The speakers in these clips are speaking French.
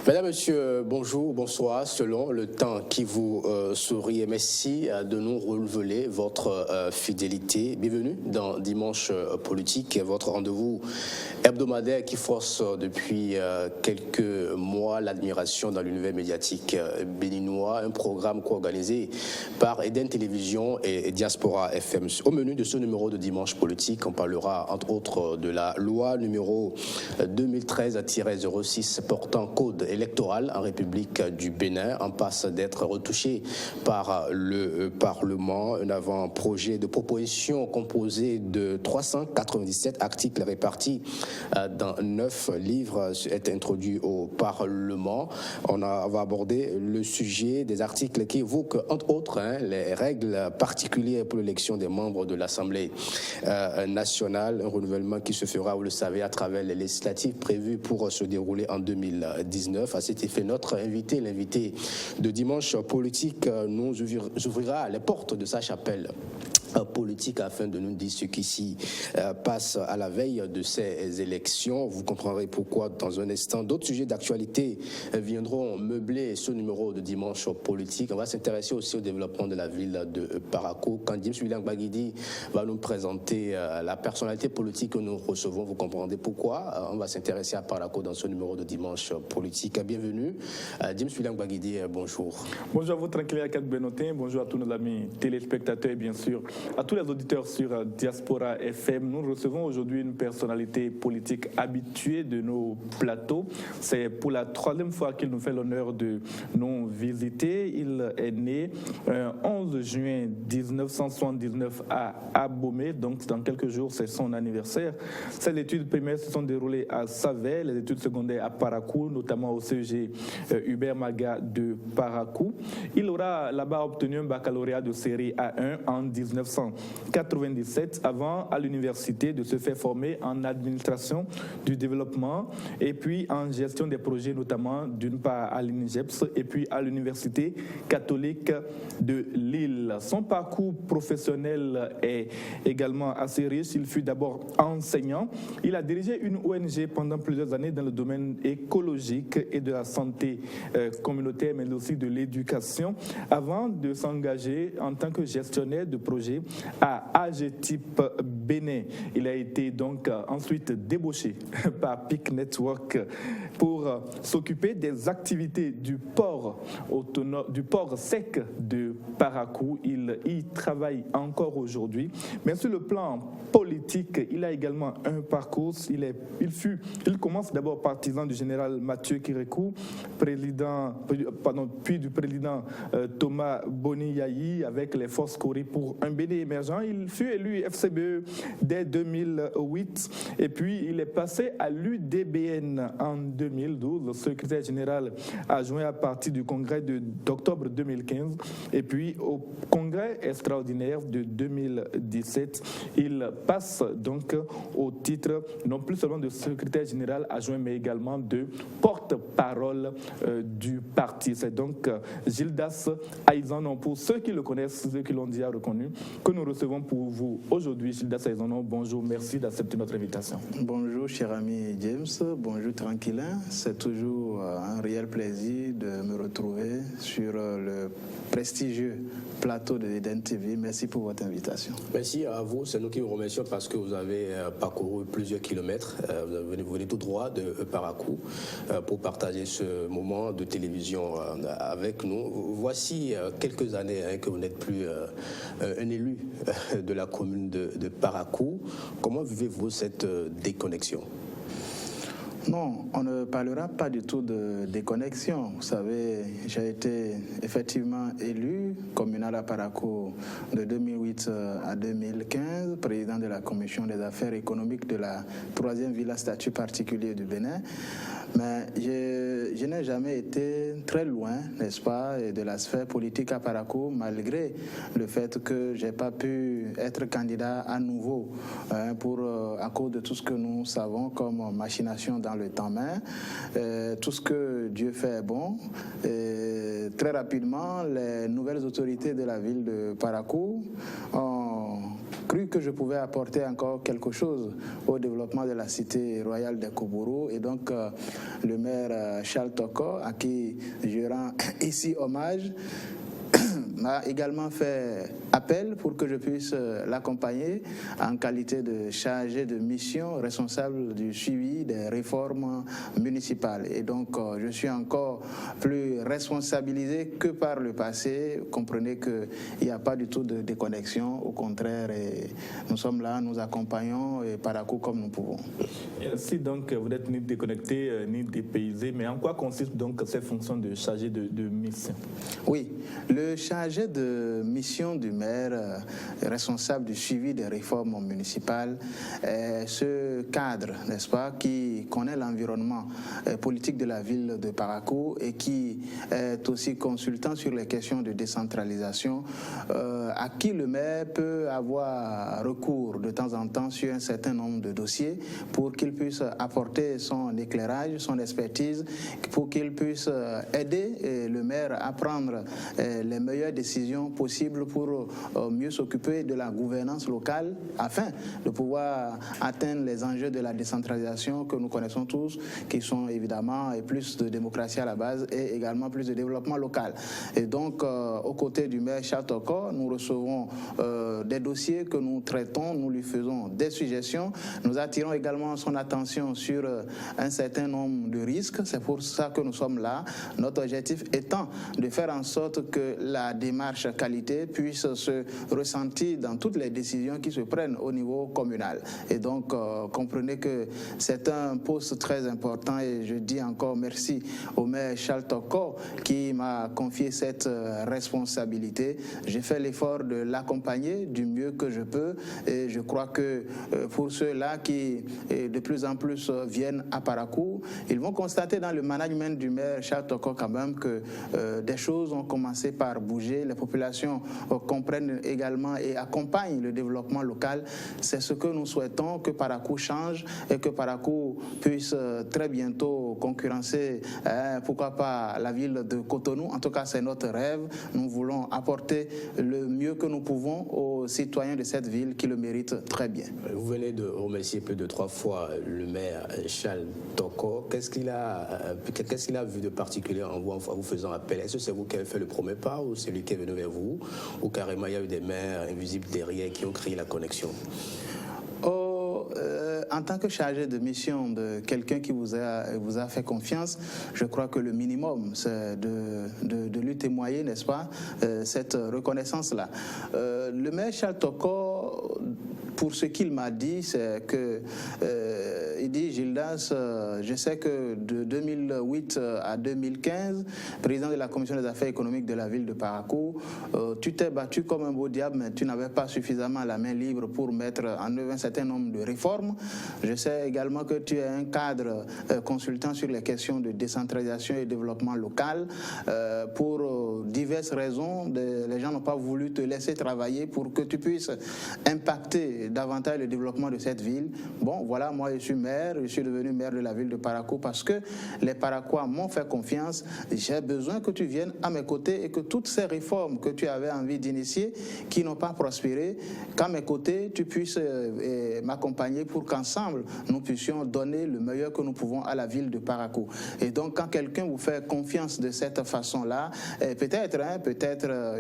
Mesdames, Messieurs, bonjour, bonsoir, selon le temps qui vous sourit. Et merci de nous renouveler votre fidélité. Bienvenue dans Dimanche Politique, votre rendez-vous hebdomadaire qui force depuis quelques mois l'admiration dans l'univers médiatique béninois. Un programme co-organisé par Eden Télévision et Diaspora FM. Au menu de ce numéro de Dimanche Politique, on parlera entre autres de la loi numéro 2013-06 portant code électoral en République du Bénin, en passe d'être retouché par le Parlement. Un avant-projet de proposition composé de 397 articles répartis dans 9 livres est introduit au Parlement. On va aborder le sujet des articles qui évoquent entre autres les règles particulières pour l'élection des membres de l'Assemblée nationale, un renouvellement qui se fera, vous le savez, à travers les législatives prévues pour se dérouler en 2019. À cet effet, notre invité, l'invité de Dimanche Politique, nous ouvrira les portes de sa chapelle politique afin de nous dire ce qui s'y passe à la veille de ces élections. Vous comprendrez pourquoi dans un instant. D'autres sujets d'actualité viendront meubler ce numéro de Dimanche Politique. On va s'intéresser aussi au développement de la ville de Parakou. Quand James William Baguidi va nous présenter la personnalité politique que nous recevons, vous comprendrez pourquoi. On va s'intéresser à Parakou dans ce numéro de Dimanche Politique. Bienvenue. James William Baguidi, bonjour. Bonjour à vous, tranquille à Benotin. Bonjour à tous nos amis téléspectateurs et bien sûr à tous les auditeurs sur Diaspora FM. Nous recevons aujourd'hui une personnalité politique habituée de nos plateaux. C'est pour la 3e fois qu'il nous fait l'honneur de nous visiter. Il est né 11 juin 1979 à Abomey, donc dans quelques jours c'est son anniversaire. Ses études primaires se sont déroulées à Savet, les études secondaires à Parakou, notamment au CEG Hubert Maga de Parakou. Il aura là-bas obtenu un baccalauréat de série A1 en 1997 avant à l'université de se faire former en administration du développement et puis en gestion des projets, notamment d'une part à l'INGEPS et puis à l'université catholique de Lille. Son parcours professionnel est également assez riche. Il fut d'abord enseignant. Il a dirigé une ONG pendant plusieurs années dans le domaine écologique et de la santé communautaire, mais aussi de l'éducation, avant de s'engager en tant que gestionnaire de projet à AGETIP Bénin. Il a été donc ensuite débauché par PIC Network pour s'occuper des activités du port sec de Parakou. Il y travaille encore aujourd'hui. Mais sur le plan politique, il a également un parcours. Il commence d'abord partisan du général Mathieu Kérékou, puis du président Thomas Boni-Yayi avec les forces Corée pour un Bénin émergent. Il fut élu FCBE dès 2008 et puis il est passé à l'UDBN en 2012, le secrétaire général adjoint à partir du congrès d'octobre 2015 et puis au congrès extraordinaire de 2017, il passe donc au titre non plus seulement de secrétaire général adjoint mais également de porte-parole du parti. C'est donc Gildas Aizanon, pour ceux qui le connaissent, ceux qui l'ont déjà reconnu, que nous recevons pour vous aujourd'hui. Gildas Aizanon, bonjour, merci d'accepter notre invitation. Bonjour cher ami James, bonjour tranquillin. C'est toujours un réel plaisir de me retrouver sur le prestigieux plateau de Eden TV. Merci pour votre invitation. Merci à vous, c'est nous qui vous remercions parce que vous avez parcouru plusieurs kilomètres. Vous venez tout droit de Parakou pour partager ce moment de télévision avec nous. Voici quelques années que vous n'êtes plus un élu de la commune de Parakou. Comment vivez-vous cette déconnexion ? Non, on ne parlera pas du tout de déconnexion. Vous savez, j'ai été effectivement élu communal à Parakou de 2008 à 2015, président de la commission des affaires économiques de la 3e ville à statut particulier du Bénin. Mais je n'ai jamais été très loin, n'est-ce pas, de la sphère politique à Parakou, malgré le fait que je n'ai pas pu être candidat à nouveau à cause de tout ce que nous savons comme machination dans le temps-main. Tout ce que Dieu fait est bon. Très rapidement, les nouvelles autorités de la ville de Parakou ont cru que je pouvais apporter encore quelque chose au développement de la cité royale de Koubourou. Et donc, le maire Charles Toko, à qui je rends ici hommage, m'a également fait appel pour que je puisse l'accompagner en qualité de chargé de mission responsable du suivi des réformes municipales. Et donc, je suis encore plus responsabilisé que par le passé. Comprenez qu'il n'y a pas du tout de déconnexion. Au contraire, nous sommes là, nous accompagnons et par à coup comme nous pouvons. Ainsi donc, vous n'êtes ni déconnecté ni dépaysé, mais en quoi consiste donc cette fonction de chargé de mission? Oui, le chargé de mission du maire responsable du suivi des réformes municipales est ce cadre, n'est-ce pas, qui connaît l'environnement politique de la ville de Parakou et qui est aussi consultant sur les questions de décentralisation, à qui le maire peut avoir recours de temps en temps sur un certain nombre de dossiers pour qu'il puisse apporter son éclairage, son expertise, pour qu'il puisse aider le maire à prendre les meilleures décisions possibles pour mieux s'occuper de la gouvernance locale afin de pouvoir atteindre les enjeux de la décentralisation que nous connaissons tous, qui sont évidemment plus de démocratie à la base et également plus de développement local. Et donc, aux côtés du maire Charles Toko, nous recevons des dossiers que nous traitons, nous lui faisons des suggestions, nous attirons également son attention sur un certain nombre de risques. C'est pour ça que nous sommes là. Notre objectif étant de faire en sorte que la démarche qualité puisse se ressentir dans toutes les décisions qui se prennent au niveau communal. Et donc, comprenez que c'est un poste très important et je dis encore merci au maire Charles Toko qui m'a confié cette responsabilité. J'ai fait l'effort de l'accompagner du mieux que je peux et je crois que pour ceux-là qui de plus en plus viennent à Parakou, ils vont constater dans le management du maire Charles Toko quand même que des choses ont commencé par bouger. Les populations comprennent également et accompagnent le développement local. C'est ce que nous souhaitons, que Parakou change et que Parakou puisse très bientôt concurrencer, pourquoi pas, la ville de Cotonou. En tout cas, c'est notre rêve. Nous voulons apporter le mieux que nous pouvons aux citoyens de cette ville qui le méritent très bien. Vous venez de remercier plus de 3 fois le maire Charles Toko. Qu'est-ce qu'il a vu de particulier en vous faisant appel? Est-ce que c'est vous qui avez fait le premier pas ou c'est lui qui est venu vers vous? Ou carrément il y a eu des maires invisibles derrière qui ont créé la connexion? En tant que chargé de mission de quelqu'un qui vous a fait confiance, je crois que le minimum, c'est de lui témoigner, n'est-ce pas, cette reconnaissance-là. Le maire Charles Toko, pour ce qu'il m'a dit, c'est que il dit, Gildas, je sais que de 2008 à 2015, président de la commission des affaires économiques de la ville de Parakou, tu t'es battu comme un beau diable, mais tu n'avais pas suffisamment la main libre pour mettre en œuvre un certain nombre de réformes. Je sais également que tu es un cadre consultant sur les questions de décentralisation et développement local. Pour diverses raisons, les gens n'ont pas voulu te laisser travailler pour que tu puisses impacter davantage le développement de cette ville. Bon, voilà, moi je suis maire, je suis devenu maire de la ville de Parakou parce que les Parakois m'ont fait confiance. J'ai besoin que tu viennes à mes côtés et que toutes ces réformes que tu avais envie d'initier, qui n'ont pas prospéré, qu'à mes côtés, tu puisses m'accompagner pour qu'ensemble, nous puissions donner le meilleur que nous pouvons à la ville de Parakou. Et donc, quand quelqu'un vous fait confiance de cette façon-là, peut-être,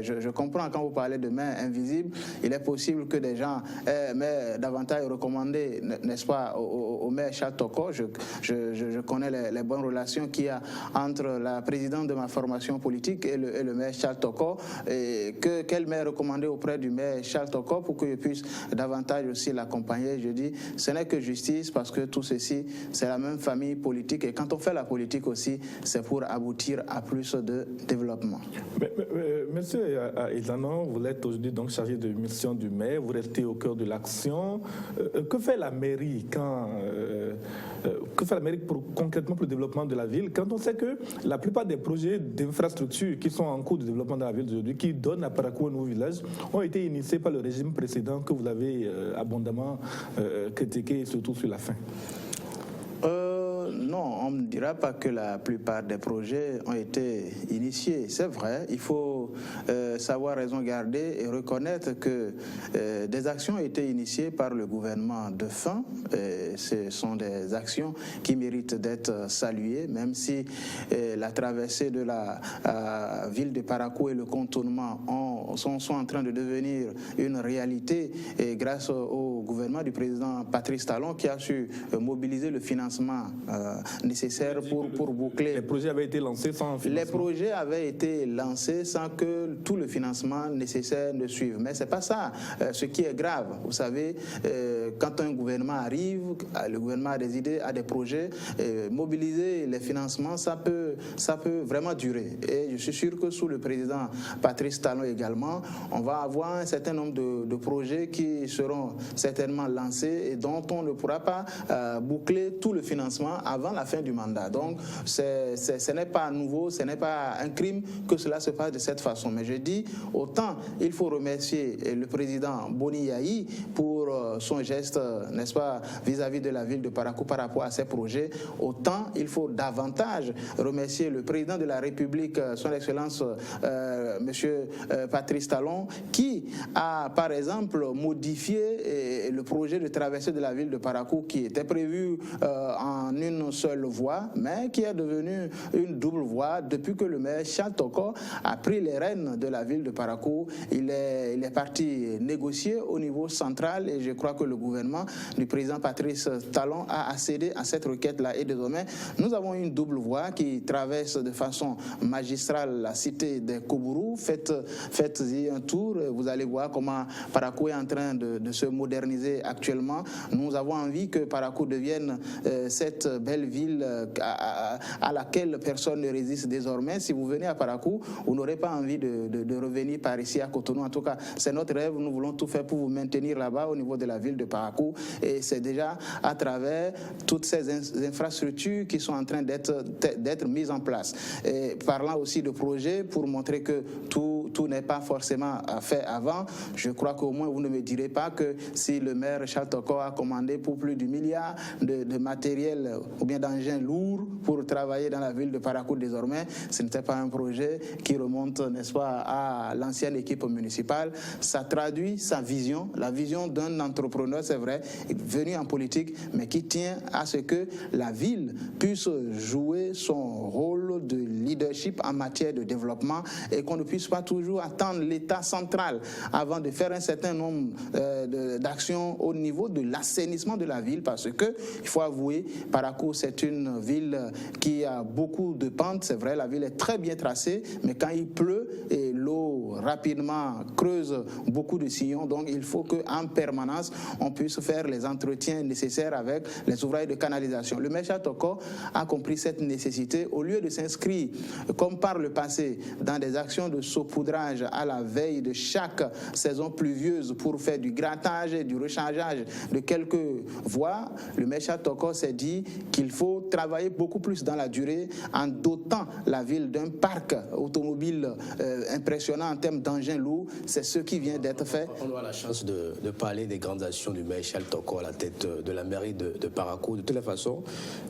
je comprends quand vous parlez de main invisible, il est possible que des gens aient davantage recommandé, n'est-ce pas, au maire Charles Toko. Je connais les bonnes relations qu'il y a entre la présidente de ma formation politique et le maire Charles Toko, et qu'elle m'ait recommandé auprès du maire Charles Toko pour que je puisse davantage aussi l'accompagner. Je dis, ce n'est que justice parce que tout ceci, c'est la même famille politique et quand on fait la politique aussi, c'est pour aboutir à plus de développement. Monsieur Izanon, vous êtes aujourd'hui donc chargé de mission du maire, vous restez au cœur de l'action. Que fait la mairie concrètement pour le développement de la ville quand on sait que la plupart des projets d'infrastructures qui sont en cours de développement dans la ville aujourd'hui, qui donnent à Parakou un nouveau village, ont été initiés par le régime précédent que vous avez abondamment critiqué, surtout sur la fin? Non, on ne dira pas que la plupart des projets ont été initiés. C'est vrai, il faut savoir raison garder et reconnaître que des actions ont été initiées par le gouvernement de fin. Ce sont des actions qui méritent d'être saluées, même si la traversée de la ville de Parakou et le contournement sont en train de devenir une réalité et grâce au gouvernement du président Patrice Talon qui a su mobiliser le financement nécessaire pour boucler. Les projets avaient été lancés sans financement. Les projets avaient été lancés sans que tout le financement nécessaire ne suive. Mais ce n'est pas ça ce qui est grave. Vous savez, quand un gouvernement arrive, le gouvernement a des idées, a des projets, mobiliser les financements, ça peut vraiment durer. Et je suis sûr que sous le président Patrice Talon également, on va avoir un certain nombre de projets qui seront certainement lancés et dont on ne pourra pas boucler tout le financement avant la fin du mandat. Donc, ce n'est pas nouveau, ce n'est pas un crime que cela se passe de cette façon. Mais je dis, autant il faut remercier le président Boni Yahi pour son geste, n'est-ce pas, vis-à-vis de la ville de Parakou par rapport à ces projets, autant il faut davantage remercier le président de la République, son Excellence, Monsieur Patrice Talon, qui a, par exemple, modifié le projet de traversée de la ville de Parakou qui était prévu en une seule voie, mais qui est devenu une double voie depuis que le maire Charles Toko a pris les rênes de la ville de Parakou. Il est parti négocier au niveau central et je crois que le gouvernement du président Patrice Talon a accédé à cette requête-là. Et désormais, nous avons une double voie qui traverse de façon magistrale la cité des Koubourou. Faites-y un tour, vous allez voir comment Parakou est en train de se moderniser actuellement. Nous avons envie que Parakou devienne cette belle ville à laquelle personne ne résiste désormais. Si vous venez à Parakou, vous n'aurez pas envie de revenir par ici à Cotonou. En tout cas, c'est notre rêve. Nous voulons tout faire pour vous maintenir là-bas au niveau de la ville de Parakou. Et c'est déjà à travers toutes ces infrastructures qui sont en train d'être mises en place. Et parlant aussi de projets, pour montrer que tout n'est pas forcément fait avant, je crois qu'au moins vous ne me direz pas que si le maire Charles Toko a commandé pour plus du milliard de matériel ou bien d'engins lourds pour travailler dans la ville de Parakou désormais, ce n'était pas un projet qui remonte, n'est-ce pas, à l'ancienne équipe municipale. Ça traduit sa vision, la vision d'un entrepreneur, c'est vrai, venu en politique, mais qui tient à ce que la ville puisse jouer son rôle de leadership en matière de développement et qu'on ne puisse pas toujours attendre l'État central avant de faire un certain nombre d'actions au niveau de l'assainissement de la ville, parce que, il faut avouer, Parakou, c'est une ville qui a beaucoup de pentes, c'est vrai, la ville est très bien tracée, mais quand il pleut, et l'eau rapidement creuse beaucoup de sillons, donc il faut qu'en permanence, on puisse faire les entretiens nécessaires avec les ouvrages de canalisation. Le maire Toko a compris cette nécessité. Au lieu de s'inscrire, comme par le passé, dans des actions de saupoudrage à la veille de chaque saison pluvieuse pour faire du grattage et du rechargeage de quelques voies, le maire Toko s'est dit qu'il faut travailler beaucoup plus dans la durée en dotant la ville d'un parc automobile impressionnant en termes d'engins lourds. C'est ce qui vient d'être fait. On aura la chance de parler des grandes actions du maire Charles Toko à la tête de la mairie de Parakou. De toute façon,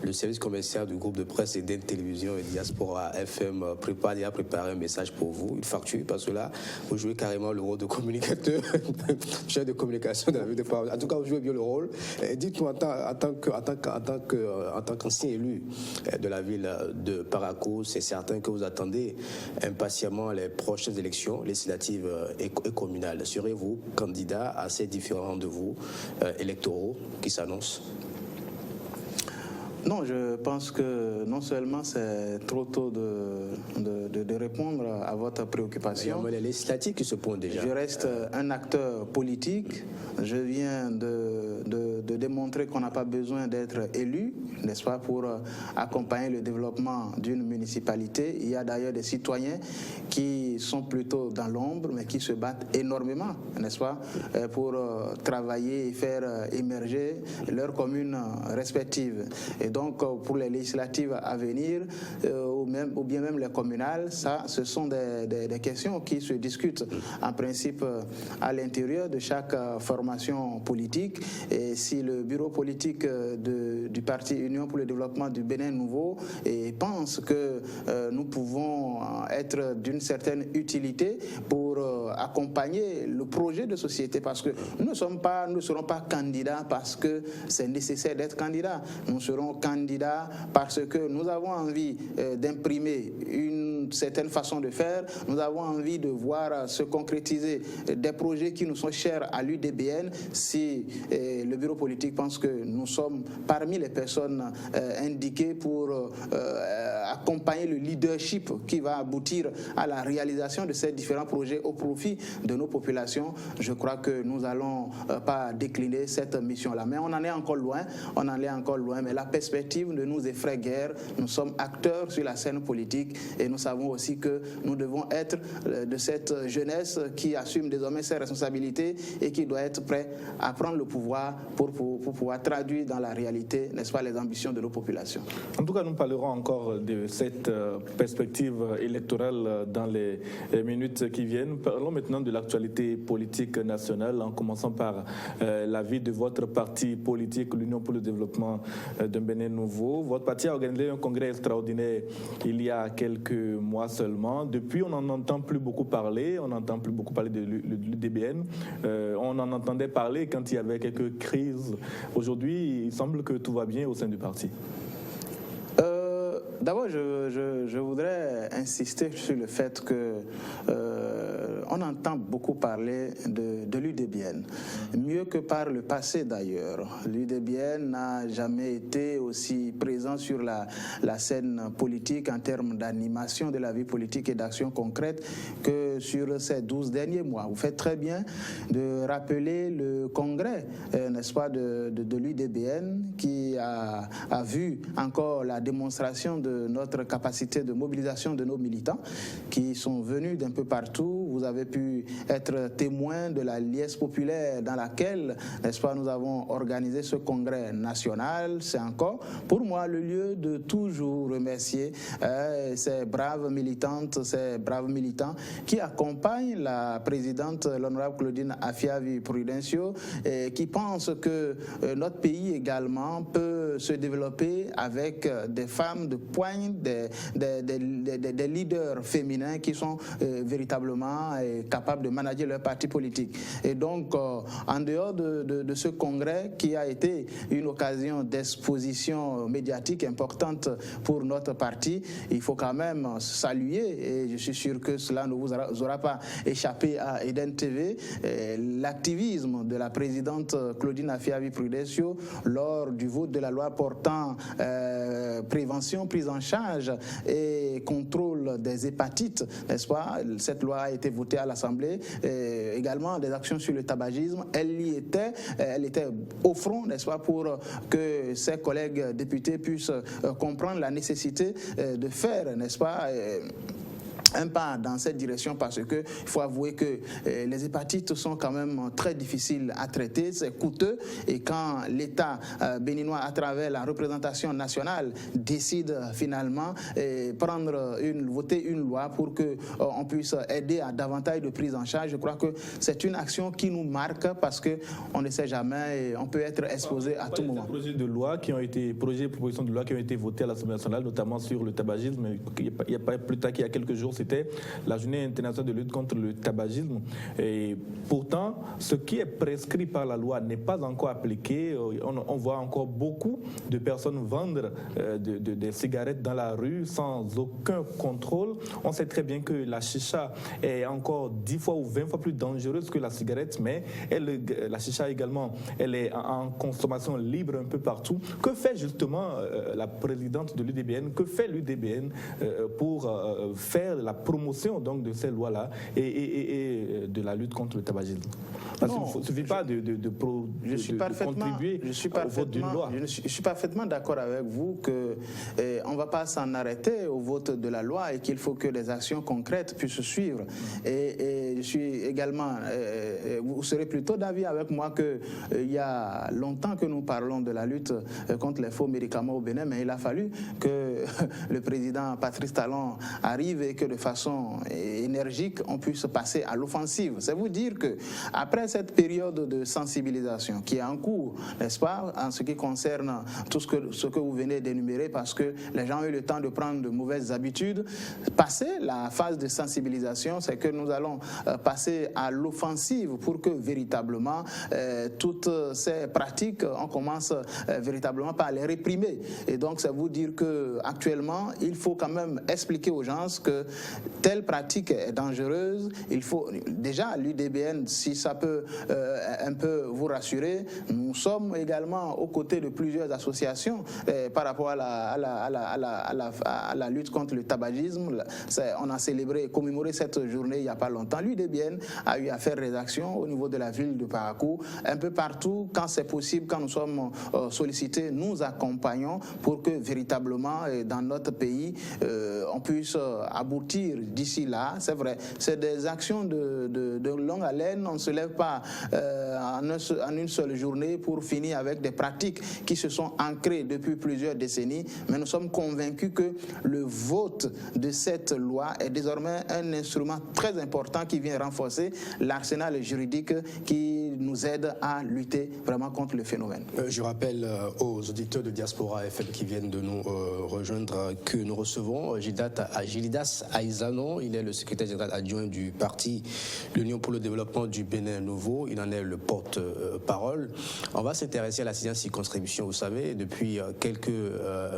le service commercial du groupe de presse EDEN Télévision et Diaspora FM a préparé un message pour vous, une facture, parce que là, vous jouez carrément le rôle de communicateur, chef de communication de la ville de Parakou. En tout cas, vous jouez bien le rôle. Dites-moi, en tant qu'ancien élu de la ville de Parakou, c'est certain que vous attendez impatiemment les prochaines élections législatives et communales. Serez-vous candidat à ces différents rendez-vous électoraux qui s'annoncent? Non, je pense que non seulement c'est trop tôt de répondre à votre préoccupation. Mais les législatives qui se posent déjà. Je reste un acteur politique. Je viens de démontrer qu'on n'a pas besoin d'être élu, n'est-ce pas, pour accompagner le développement d'une municipalité. Il y a d'ailleurs des citoyens qui sont plutôt dans l'ombre, mais qui se battent énormément, n'est-ce pas, pour travailler et faire émerger leurs communes respectives. Et donc, pour les législatives à venir, ou bien même les communales, ça, ce sont des questions qui se discutent en principe à l'intérieur de chaque formation politique. Et si le bureau politique du parti Union pour le développement du Bénin Nouveau pense que nous pouvons être d'une certaine utilité pour accompagner le projet de société, parce que nous ne serons pas candidats parce que c'est nécessaire d'être candidat. Nous serons candidats parce que nous avons envie d'imprimer une certaine façon de faire. Nous avons envie de voir se concrétiser des projets qui nous sont chers à l'UDBN. Si le bureau politique pense que nous sommes parmi les personnes indiquées pour accompagner le leadership qui va aboutir à la réalisation de ces différents projets au profit de nos populations, je crois que nous n'allons pas décliner cette mission-là. Mais on en est encore loin, mais la perspective ne nous effraie guère. Nous sommes acteurs sur la scène politique et nous savons aussi que nous devons être de cette jeunesse qui assume désormais ses responsabilités et qui doit être prêt à prendre le pouvoir pour pouvoir traduire dans la réalité, n'est-ce pas, les ambitions de nos populations. En tout cas, nous parlerons encore de cette perspective électorale dans les minutes qui viennent. Parlons maintenant de l'actualité politique nationale, en commençant par la vie de votre parti politique, l'Union pour le développement d'un Bénin Nouveau. Votre parti a organisé un congrès extraordinaire il y a quelques mois seulement. Depuis, on n'en entend plus beaucoup parler. On n'entend plus beaucoup parler de l'UDBN. On en entendait parler quand il y avait quelques crises. Aujourd'hui, il semble que tout va bien au sein du parti. D'abord, je voudrais insister sur le fait que on entend beaucoup parler de l'UDBN, mieux que par le passé d'ailleurs. L'UDBN n'a jamais été aussi présent sur la scène politique en termes d'animation de la vie politique et d'action concrète que sur ces 12 derniers mois. Vous faites très bien de rappeler le congrès, n'est-ce pas, de l'UDBN qui a vu encore la démonstration de notre capacité de mobilisation de nos militants qui sont venus d'un peu partout. Vous avez pu être témoin de la liesse populaire dans laquelle, n'est-ce pas, nous avons organisé ce congrès national. C'est encore pour moi le lieu de toujours remercier ces braves militantes, ces braves militants qui accompagnent la présidente, l'honorable Claudine Afiavi-Prudencio, qui pensent que notre pays également peut se développer avec des femmes de poigne, des leaders féminins qui sont véritablement capables de manager leur parti politique. Et donc, en dehors de ce congrès qui a été une occasion d'exposition médiatique importante pour notre parti, il faut quand même saluer, et je suis sûr que cela ne vous aura pas échappé à Eden TV, l'activisme de la présidente Claudine Afiavi-Prudencio lors du vote de la loi portant prévention, prise en charge et contrôle des hépatites, n'est-ce pas? Cette loi a été votée à l'Assemblée. Également des actions sur le tabagisme. Elle était au front, n'est-ce pas, pour que ses collègues députés puissent comprendre la nécessité de faire, n'est-ce pas, un pas dans cette direction, parce que il faut avouer que les hépatites sont quand même très difficiles à traiter, c'est coûteux, et quand l'État béninois, à travers la représentation nationale, décide finalement voter une loi pour que on puisse aider à davantage de prise en charge, je crois que c'est une action qui nous marque, parce que on ne sait jamais et on peut être exposé à tout moment. Propositions de loi qui ont été votés à l'Assemblée nationale, notamment sur le tabagisme. Il n'y a pas plus tard qu'il y a quelques jours, c'était la journée internationale de lutte contre le tabagisme. Et pourtant, ce qui est prescrit par la loi n'est pas encore appliqué. On voit encore beaucoup de personnes vendre des cigarettes dans la rue sans aucun contrôle. On sait très bien que la chicha est encore 10 fois ou 20 fois plus dangereuse que la cigarette, mais la chicha également, elle est en consommation libre un peu partout. Que fait justement la présidente de l'UDBN, que fait l'UDBN pour faire la promotion donc de ces lois-là et de la lutte contre le tabagisme? Parce qu'il ne suffit pas de contribuer au vote d'une loi. Je suis parfaitement d'accord avec vous qu'on ne va pas s'en arrêter au vote de la loi et qu'il faut que les actions concrètes puissent suivre. Et je suis également, vous serez plutôt d'avis avec moi qu'il y a longtemps que nous parlons de la lutte contre les faux médicaments au Bénin, mais il a fallu que le président Patrice Talon arrive et que de façon énergique, on puisse passer à l'offensive. C'est vous dire que après cette période de sensibilisation qui est en cours, n'est-ce pas, en ce qui concerne tout ce que vous venez d'énumérer, parce que les gens ont eu le temps de prendre de mauvaises habitudes, passer la phase de sensibilisation, c'est que nous allons passer à l'offensive pour que véritablement toutes ces pratiques, on commence véritablement par les réprimer. Et donc, ça veut dire qu'actuellement, il faut quand même expliquer aux gens que telle pratique est dangereuse. Il faut déjà, l'UDBN, si ça peut un peu vous rassurer, nous sommes également aux côtés de plusieurs associations par rapport à la lutte contre le tabagisme. On a célébré et commémoré cette journée il n'y a pas longtemps. L'UDBN a eu à faire des actions au niveau de la ville de Parakou, un peu partout, quand c'est possible, quand nous sommes sollicités, nous accompagnons pour que véritablement dans notre pays on puisse aboutir d'ici là. C'est vrai, c'est des actions de longue haleine. On ne se lève pas en une seule journée pour finir avec des pratiques qui se sont ancrées depuis plusieurs décennies, mais nous sommes convaincus que le vote de cette loi est désormais un instrument très important qui vient renforcer l'arsenal juridique qui nous aide à lutter vraiment contre le phénomène. Je rappelle aux auditeurs de Diaspora FM qui viennent de nous rejoindre que nous recevons Gildas Aïzano. Il est le secrétaire général adjoint du parti l'Union pour le développement du Bénin Nouveau. Il en est le porte-parole. On va s'intéresser à la 6e circonscription. Vous savez, depuis quelques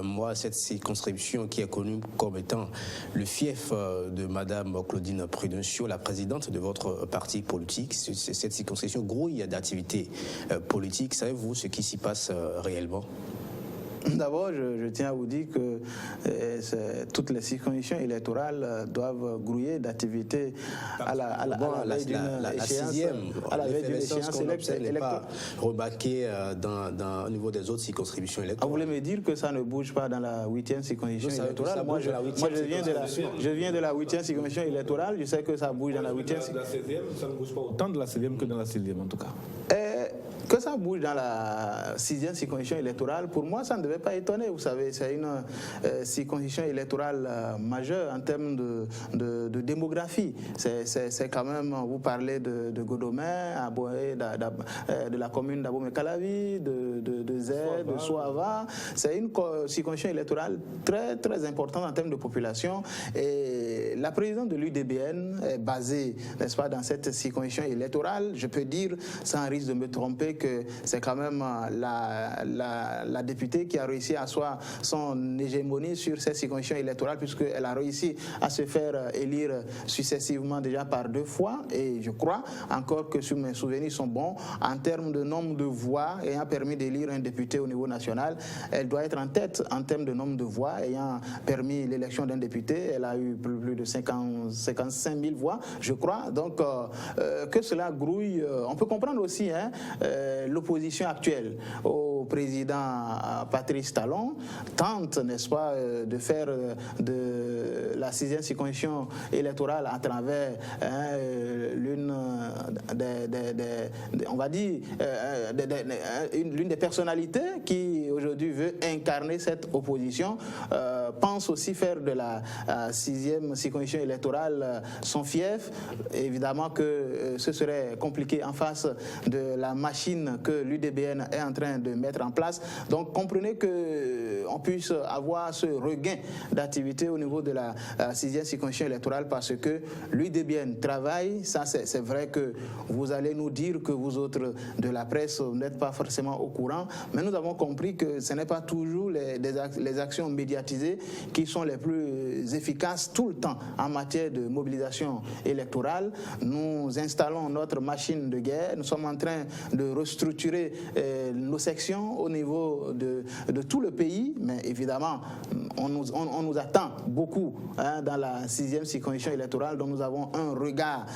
mois, cette circonscription qui est connue comme étant le fief de Madame Claudine Prudencio, la présidente de votre parti politique. Cette circonscription grouille d'activités politiques. Savez-vous ce qui s'y passe réellement ? D'abord, je tiens à vous dire que toutes les circonscriptions électorales doivent grouiller d'activités à la veille d'une échéance électorale. Pas remarqué au niveau des autres circonscriptions électorales. Vous voulez me dire que ça ne bouge pas dans la 8e circonscription électorale? Moi, je viens de la 8e circonscription électorale. Je sais que ça bouge dans la 8e circonscription. La 16e, ça ne bouge pas autant de la 16e que dans la 6e en tout cas. Que ça bouge dans la 6e circonscription électorale, pour moi, ça ne devait pas étonner. Vous savez, c'est une circonscription électorale majeure en termes de démographie. C'est quand même, vous parlez de Godomé, de la commune d'Abomey-Calavi, de Z, de Soava. C'est une circonscription électorale très, très importante en termes de population. Et la présidente de l'UDBN est basée, n'est-ce pas, dans cette circonscription électorale. Je peux dire, sans risque de me tromper, que c'est quand même la députée qui a réussi à asseoir son hégémonie sur cette circonscription électorale, puisqu'elle a réussi à se faire élire successivement déjà par 2 fois. Et je crois encore que, si mes souvenirs sont bons, en termes de nombre de voix ayant permis d'élire un député au niveau national, elle doit être en tête en termes de nombre de voix ayant permis l'élection d'un député. Elle a eu plus de 55 000 voix, je crois. Donc, que cela grouille, on peut comprendre aussi l'opposition actuelle au président Patrice Talon tente, n'est-ce pas, de faire de la 6e circonscription électorale à travers l'une des personnalités qui aujourd'hui veut incarner cette opposition, pense aussi faire de la 6e circonscription électorale son fief. Évidemment que ce serait compliqué en face de la machine que l'UDBN est en train de mettre en place. Donc comprenez qu'on puisse avoir ce regain d'activité au niveau de la 6e circonscription électorale, parce que l'UDBN travaille. Ça, c'est vrai que vous allez nous dire que vous autres de la presse n'êtes pas forcément au courant, mais nous avons compris que ce n'est pas toujours les actions médiatisées qui sont les plus efficaces tout le temps en matière de mobilisation électorale. Nous installons notre machine de guerre. Nous sommes en train de restructurer nos sections au niveau de tout le pays, mais évidemment, on nous attend beaucoup dans la 6e circonscription électorale, dont nous avons un regard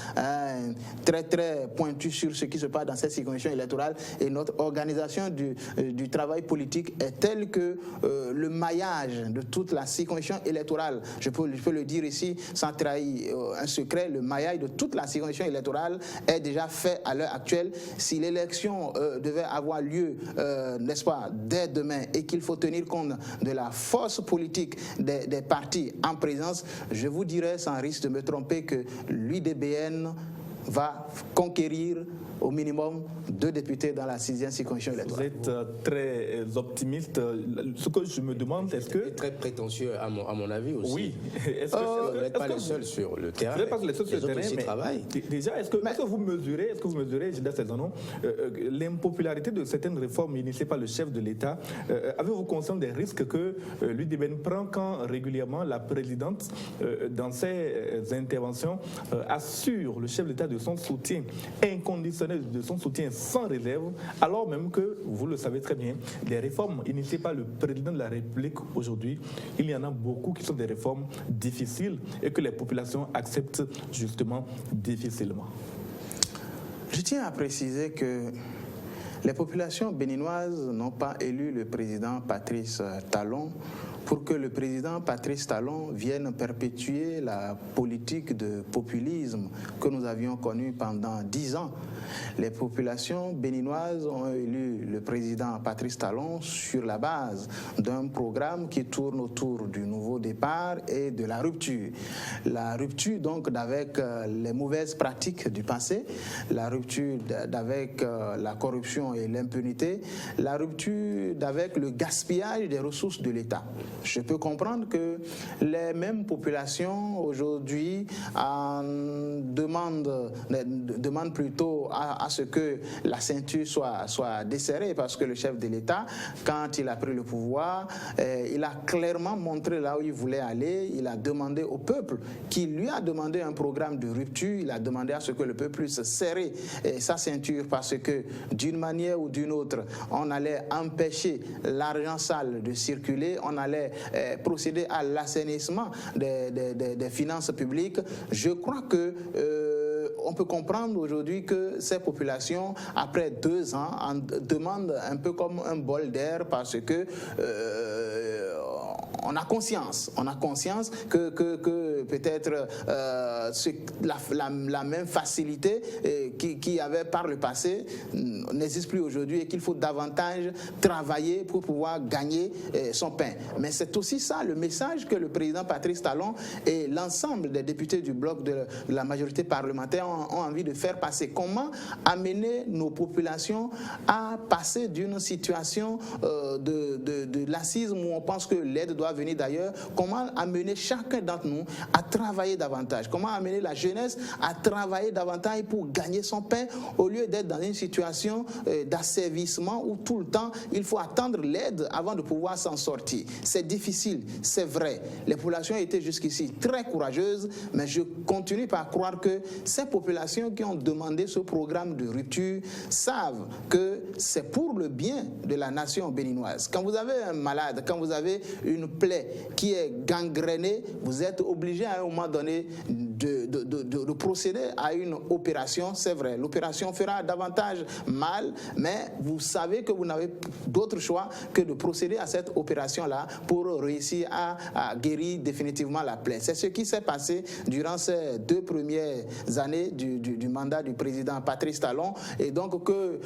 très très pointu sur ce qui se passe dans cette circonscription électorale, et notre organisation du travail politique est telle que le maillage de toute la circonscription électorale, je peux le dire ici sans trahir un secret, le maillage de toute la circonscription électorale est déjà fait à l'heure actuelle. Si l'élection devait avoir lieu n'est-ce pas, dès demain, et qu'il faut tenir compte de la force politique des partis en présence, je vous dirais, sans risque de me tromper, que l'UDBN va conquérir au minimum 2 députés dans la 6e circonscription électorale. Vous êtes très optimiste. Ce que je me demande, est-ce que... Très prétentieux à mon avis aussi. Oui. Vous n'êtes pas les seuls sur le terrain. Vous n'êtes pas les seuls sur le terrain, mais travaillent. Déjà, est-ce que vous mesurez, l'impopularité de certaines réformes initiées par le chef de l'État? Avez-vous conscience des risques que l'UDBN prend quand régulièrement la présidente, dans ses interventions, assure le chef de l'État de son soutien inconditionnel, de son soutien sans réserve, alors même que, vous le savez très bien, les réformes initiées par le président de la République aujourd'hui, il y en a beaucoup qui sont des réformes difficiles et que les populations acceptent justement difficilement. Je tiens à préciser que les populations béninoises n'ont pas élu le président Patrice Talon pour que le président Patrice Talon vienne perpétuer la politique de populisme que nous avions connue pendant 10 ans. Les populations béninoises ont élu le président Patrice Talon sur la base d'un programme qui tourne autour du nouveau départ et de la rupture. La rupture donc avec les mauvaises pratiques du passé, la rupture avec la corruption et l'impunité, la rupture avec le gaspillage des ressources de l'État. Je peux comprendre que les mêmes populations aujourd'hui demandent plutôt à ce que la ceinture soit desserrée, parce que le chef de l'État, quand il a pris le pouvoir, il a clairement montré là où il voulait aller. Il a demandé au peuple, qui lui a demandé un programme de rupture, il a demandé à ce que le peuple puisse serrer sa ceinture, parce que d'une manière ou d'une autre, on allait empêcher l'argent sale de circuler, on allait procéder à l'assainissement des finances publiques. Je crois que on peut comprendre aujourd'hui que ces populations, après 2 ans, en demandent un peu comme un bol d'air, parce que on a conscience que peut-être la même facilité qui avait par le passé n'existe plus aujourd'hui, et qu'il faut davantage travailler pour pouvoir gagner son pain. Mais c'est aussi ça le message que le président Patrice Talon et l'ensemble des députés du bloc de la majorité parlementaire ont envie de faire passer. Comment amener nos populations à passer d'une situation de lassisme où on pense que l'aide doit venir d'ailleurs? Comment amener chacun d'entre nous à travailler davantage? Comment amener la jeunesse à travailler davantage pour gagner son pain, au lieu d'être dans une situation d'asservissement où tout le temps il faut attendre l'aide avant de pouvoir s'en sortir? C'est difficile, c'est vrai. Les populations étaient jusqu'ici très courageuses, mais je continue par croire que ces populations qui ont demandé ce programme de rupture savent que c'est pour le bien de la nation béninoise. Quand vous avez un malade, quand vous avez une plaie qui est gangrénée, vous êtes obligé à un moment donné de procéder à une opération. C'est vrai, l'opération fera davantage mal, mais vous savez que vous n'avez d'autre choix que de procéder à cette opération-là pour réussir à guérir définitivement la plaie. C'est ce qui s'est passé durant ces 2 premières années du mandat du président Patrice Talon, et donc que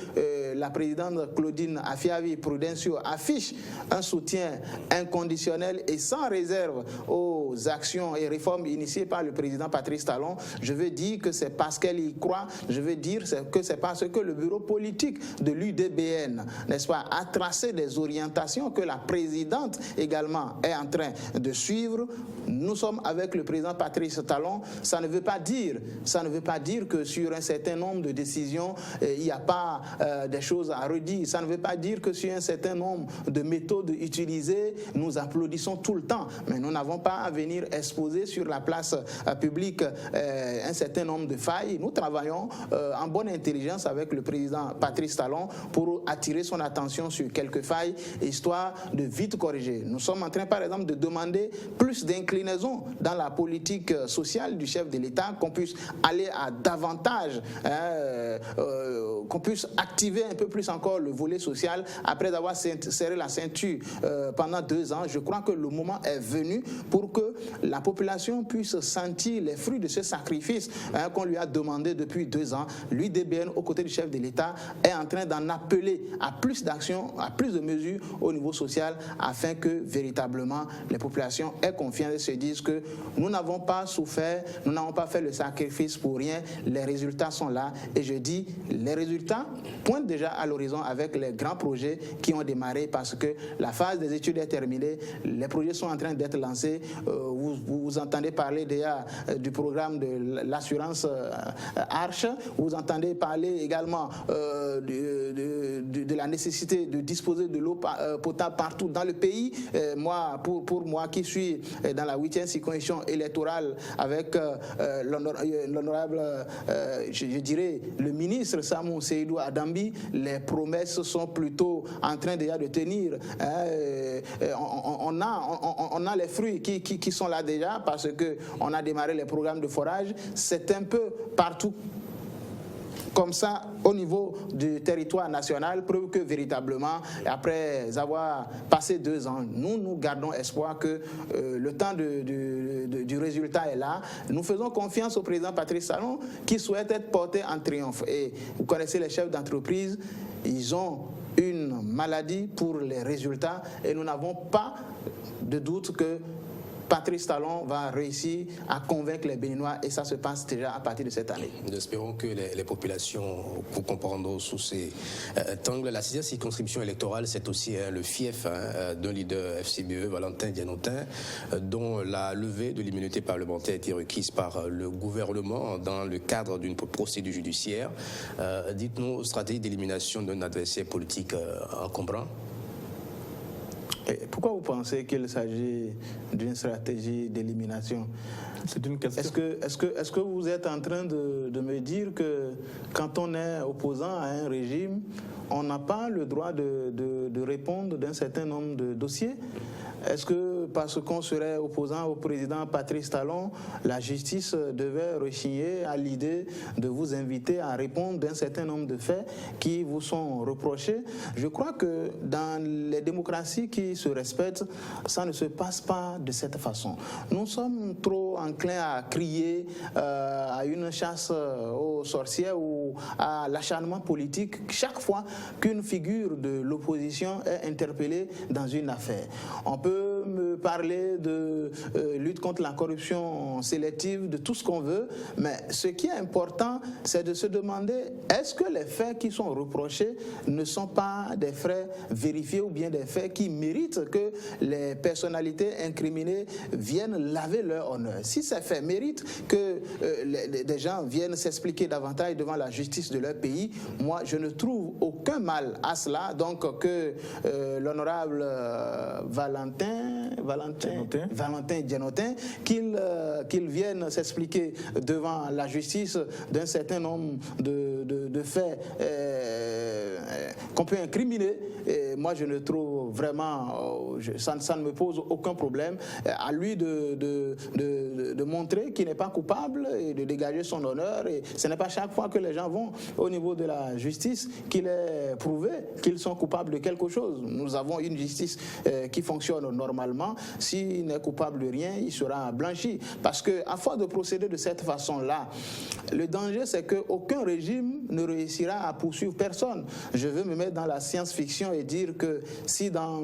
la présidente Claudine Afiavi-Prudencio affiche un soutien inconditionnel et sans réserve aux actions et réformes initiées par le président Patrice Talon. Je veux dire que c'est parce qu'elle y croit, je veux dire que c'est parce que le bureau politique de l'UDBN, n'est-ce pas, a tracé des orientations que la présidente également est en train de suivre. Nous sommes avec le président Patrice Talon. Ça ne veut pas dire que sur un certain nombre de décisions, il n'y a pas des choses à redire. Ça ne veut pas dire que sur un certain nombre de méthodes utilisées, nous applaudissons tout le temps. Mais nous n'avons pas à venir exposer sur la place publique un certain nombre de failles. Nous travaillons en bonne intelligence avec le président Patrice Talon pour attirer son attention sur quelques failles, histoire de vite corriger. Nous sommes en train, par exemple, de demander plus d'inclinations déclinaison dans la politique sociale du chef de l'État, qu'on puisse aller à davantage, qu'on puisse activer un peu plus encore le volet social après avoir serré la ceinture pendant 2 ans. Je crois que le moment est venu pour que la population puisse sentir les fruits de ce sacrifice qu'on lui a demandé depuis 2 ans. L'UDBN, aux côtés du chef de l'État, est en train d'en appeler à plus d'actions, à plus de mesures au niveau social, afin que véritablement les populations aient confiance et se disent que nous n'avons pas souffert, nous n'avons pas fait le sacrifice pour rien, les résultats sont là. Et je dis, les résultats pointent déjà à l'horizon avec les grands projets qui ont démarré, parce que la phase des études est terminée, les projets sont en train d'être lancés. Vous entendez parler déjà du programme de l'assurance Arche, vous entendez parler également de la nécessité de disposer de l'eau potable partout dans le pays. Pour moi qui suis dans la 8e circonscription électorale avec l'honorable, je dirais, le ministre Samou Seydou Adambi, les promesses sont plutôt en train déjà de tenir. On a les fruits qui sont là déjà, parce qu'on a démarré les programmes de forage. C'est un peu partout comme ça au niveau du territoire national, preuve que véritablement, après avoir passé 2 ans, nous gardons espoir que le temps du résultat est là. Nous faisons confiance au président Patrice Talon qui souhaite être porté en triomphe. Et vous connaissez les chefs d'entreprise, ils ont une maladie pour les résultats, et nous n'avons pas de doute que Patrice Talon va réussir à convaincre les Béninois, et ça se passe déjà à partir de cette année. Nous espérons que les populations vous comprendront sous ces angles. La 6e circonscription électorale, c'est aussi le fief d'un leader FCBE, Valentin Dianotin, dont la levée de l'immunité parlementaire a été requise par le gouvernement dans le cadre d'une procédure judiciaire. Dites-nous, stratégie d'élimination d'un adversaire politique encombrant? Pourquoi vous pensez qu'il s'agit d'une stratégie d'élimination? C'est une question. Est-ce que vous êtes en train de me dire que quand on est opposant à un régime, on n'a pas le droit de répondre d'un certain nombre de dossiers? Est-ce que parce qu'on serait opposant au président Patrice Talon, la justice devait rechigner à l'idée de vous inviter à répondre d'un certain nombre de faits qui vous sont reprochés? Je crois que dans les démocraties qui se respectent, ça ne se passe pas de cette façon. Nous sommes trop enclins à crier à une chasse aux sorcières ou à l'acharnement politique chaque fois qu'une figure de l'opposition est interpellée dans une affaire. On peut me parler de lutte contre la corruption sélective, de tout ce qu'on veut, mais ce qui est important, c'est de se demander, est-ce que les faits qui sont reprochés ne sont pas des faits vérifiés ou bien des faits qui méritent que les personnalités incriminées viennent laver leur honneur? Si ces faits méritent que des gens viennent s'expliquer davantage devant la justice de leur pays, moi je ne trouve aucun mal à cela. Donc que l'honorable Valentin Dianotin, qu'il vienne s'expliquer devant la justice d'un certain nombre de faits qu'on peut incriminer. Et moi, je ne trouve vraiment, ça ne me pose aucun problème. À lui de montrer qu'il n'est pas coupable et de dégager son honneur. Et ce n'est pas chaque fois que les gens vont au niveau de la justice qu'il est prouvé qu'ils sont coupables de quelque chose. Nous avons une justice qui fonctionne normalement. S'il n'est coupable de rien, il sera blanchi. Parce qu'à force de procéder de cette façon-là, le danger, c'est qu'aucun régime ne réussira à poursuivre personne. Je veux me mettre dans la science-fiction et dire que si dans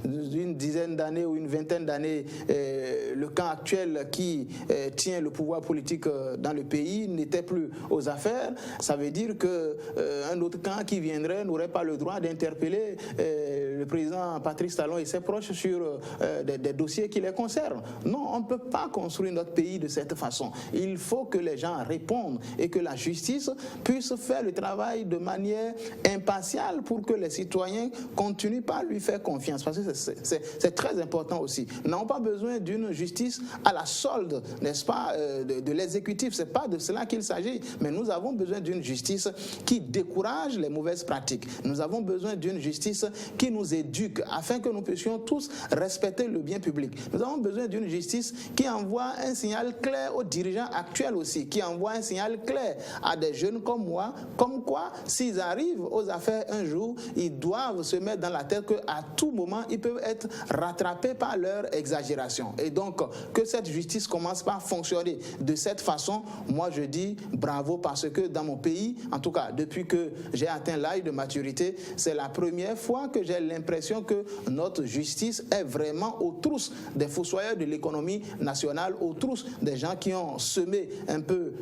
une dizaine d'années ou une vingtaine d'années, le camp actuel qui tient le pouvoir politique dans le pays n'était plus aux affaires, ça veut dire qu'un autre camp qui viendrait n'aurait pas le droit d'interpeller le président Patrice Talon et ses proches sur des dossiers qui les concernent. Non, on ne peut pas construire notre pays de cette façon. Il faut que les gens répondent et que la justice puisse faire le travail de manière impartial pour que les citoyens continuent pas à lui faire confiance, parce que c'est très important aussi. Nous n'avons pas besoin d'une justice à la solde, n'est-ce pas, de l'exécutif. C'est pas de cela qu'il s'agit, mais nous avons besoin d'une justice qui décourage les mauvaises pratiques. Nous avons besoin d'une justice qui nous éduque afin que nous puissions tous respecter le bien public. Nous avons besoin d'une justice qui envoie un signal clair aux dirigeants actuels aussi, qui envoie un signal clair à des jeunes comme moi, comme quoi, s'ils arrivent aux affaires un jour, ils doivent se mettre dans la tête qu'à tout moment, ils peuvent être rattrapés par leur exagération. Et donc, que cette justice commence par fonctionner de cette façon, moi je dis bravo, parce que dans mon pays, en tout cas, depuis que j'ai atteint l'âge de maturité, c'est la première fois que j'ai l'impression que notre justice est vraiment aux trousses des fossoyeurs de l'économie nationale, aux trousses des gens qui ont semé un peu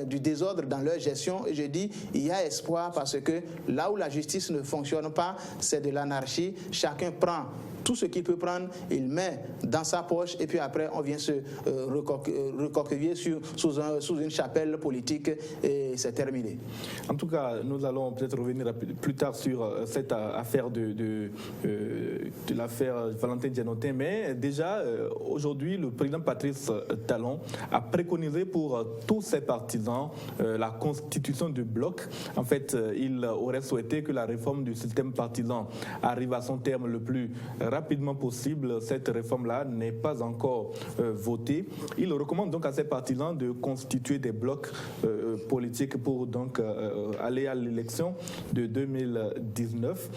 du désordre dans leur gestion. Et je dis, il y a espoir, parce que là où la justice ne fonctionne pas, c'est de l'anarchie. Chacun prend tout ce qu'il peut prendre, il met dans sa poche, et puis après on vient se recoquiller sous une chapelle politique, et c'est terminé. En tout cas, nous allons peut-être revenir plus tard sur cette affaire de l'affaire Valentin Dianotin, mais déjà aujourd'hui le président Patrice Talon a préconisé pour tous ses partisans la constitution de bloc. En fait, il aurait souhaité que la réforme du système partisan arrive à son terme le plus rapidement possible. Cette réforme-là n'est pas encore votée. Il recommande donc à ses partisans de constituer des blocs politiques pour donc aller à l'élection de 2019.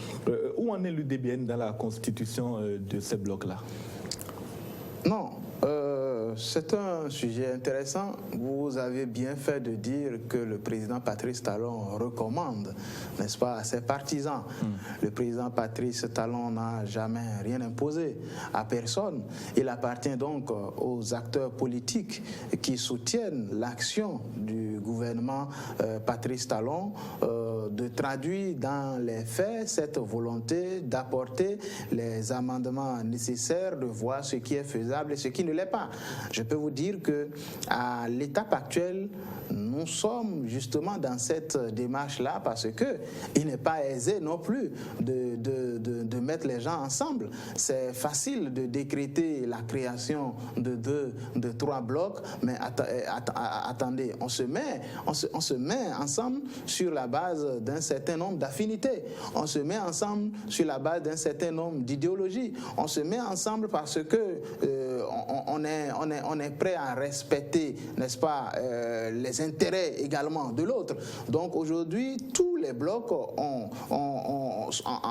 Où en est l'UDBN dans la constitution de ces blocs-là? Non, c'est un sujet intéressant. Vous avez bien fait de dire que le président Patrice Talon recommande, n'est-ce pas, à ses partisans. Le président Patrice Talon n'a jamais rien imposé à personne. Il appartient donc aux acteurs politiques qui soutiennent l'action du gouvernement Patrice Talon de traduire dans les faits cette volonté d'apporter les amendements nécessaires, de voir ce qui est faisable et ce qui ne l'est pas. Je peux vous dire qu'à l'étape actuelle, nous sommes justement dans cette démarche-là, parce qu'il n'est pas aisé non plus de mettre les gens ensemble. C'est facile de décréter la création de 3 blocs, mais attendez, on se met ensemble sur la base d'un certain nombre d'affinités. On se met ensemble sur la base d'un certain nombre d'idéologies. On se met ensemble parce que on est prêt à respecter, n'est-ce pas, les intérêts également de l'autre. Donc aujourd'hui, tous les blocs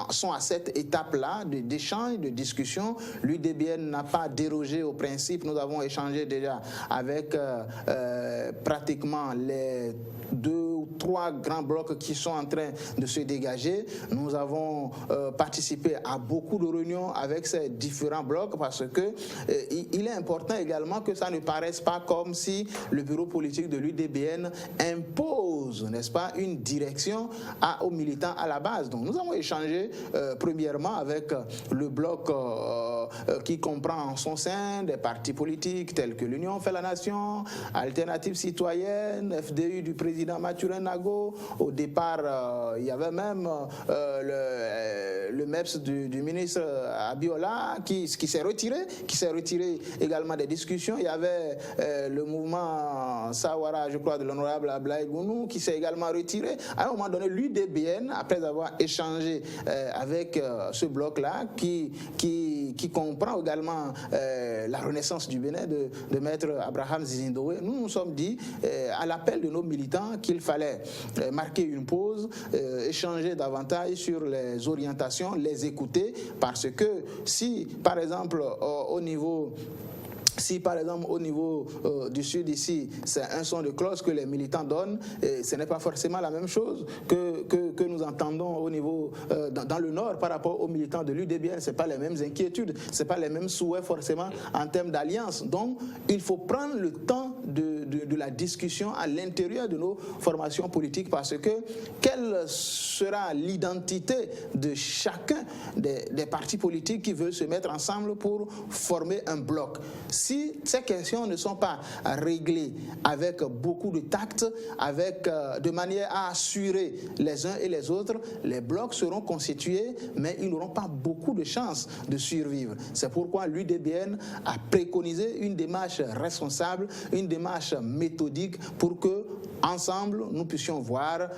sont à cette étape-là d'échange, de discussion. L'UDBN n'a pas dérogé au principe. Nous avons échangé déjà avec pratiquement les 2 ou 3 grands blocs qui sont en train de se dégager. Nous avons participé à beaucoup de réunions avec ces différents blocs, parce que il est important également que ça ne paraisse pas comme si le bureau politique de l'UDBN impose, n'est-ce pas, une direction aux militants à la base. Donc nous avons échangé premièrement avec le bloc qui comprend en son sein des partis politiques tels que l'Union fait la Nation, Alternative Citoyenne, FDU du président Mathurin Nago. Au départ, il y avait même le MEPS du ministre Abiola qui s'est retiré également des discussions. Il y avait le mouvement Sawara, je crois, de l'honorable Ablaye Gounou, qui s'est également retiré. À un moment donné, l'UDBN, après avoir échangé avec ce bloc-là, qui comprend également la renaissance du Bénin de maître Abraham Zizindoé, nous nous sommes dit, à l'appel de nos militants, qu'il fallait marquer une pause, échanger davantage sur les orientations, les écouter, parce que si, par exemple, au niveau du Sud ici, c'est un son de cloche que les militants donnent, et ce n'est pas forcément la même chose que nous entendons au niveau dans le Nord par rapport aux militants de l'UDBN. Ce n'est pas les mêmes inquiétudes, ce n'est pas les mêmes souhaits forcément en termes d'alliance. Donc, il faut prendre le temps de la discussion à l'intérieur de nos formations politiques, parce que quelle sera l'identité de chacun des partis politiques qui veulent se mettre ensemble pour former un bloc. Si ces questions ne sont pas réglées avec beaucoup de tact, de manière à assurer les uns et les autres, les blocs seront constitués, mais ils n'auront pas beaucoup de chances de survivre. C'est pourquoi l'UDBN a préconisé une démarche responsable, une démarche méthodique pour que, ensemble, nous puissions voir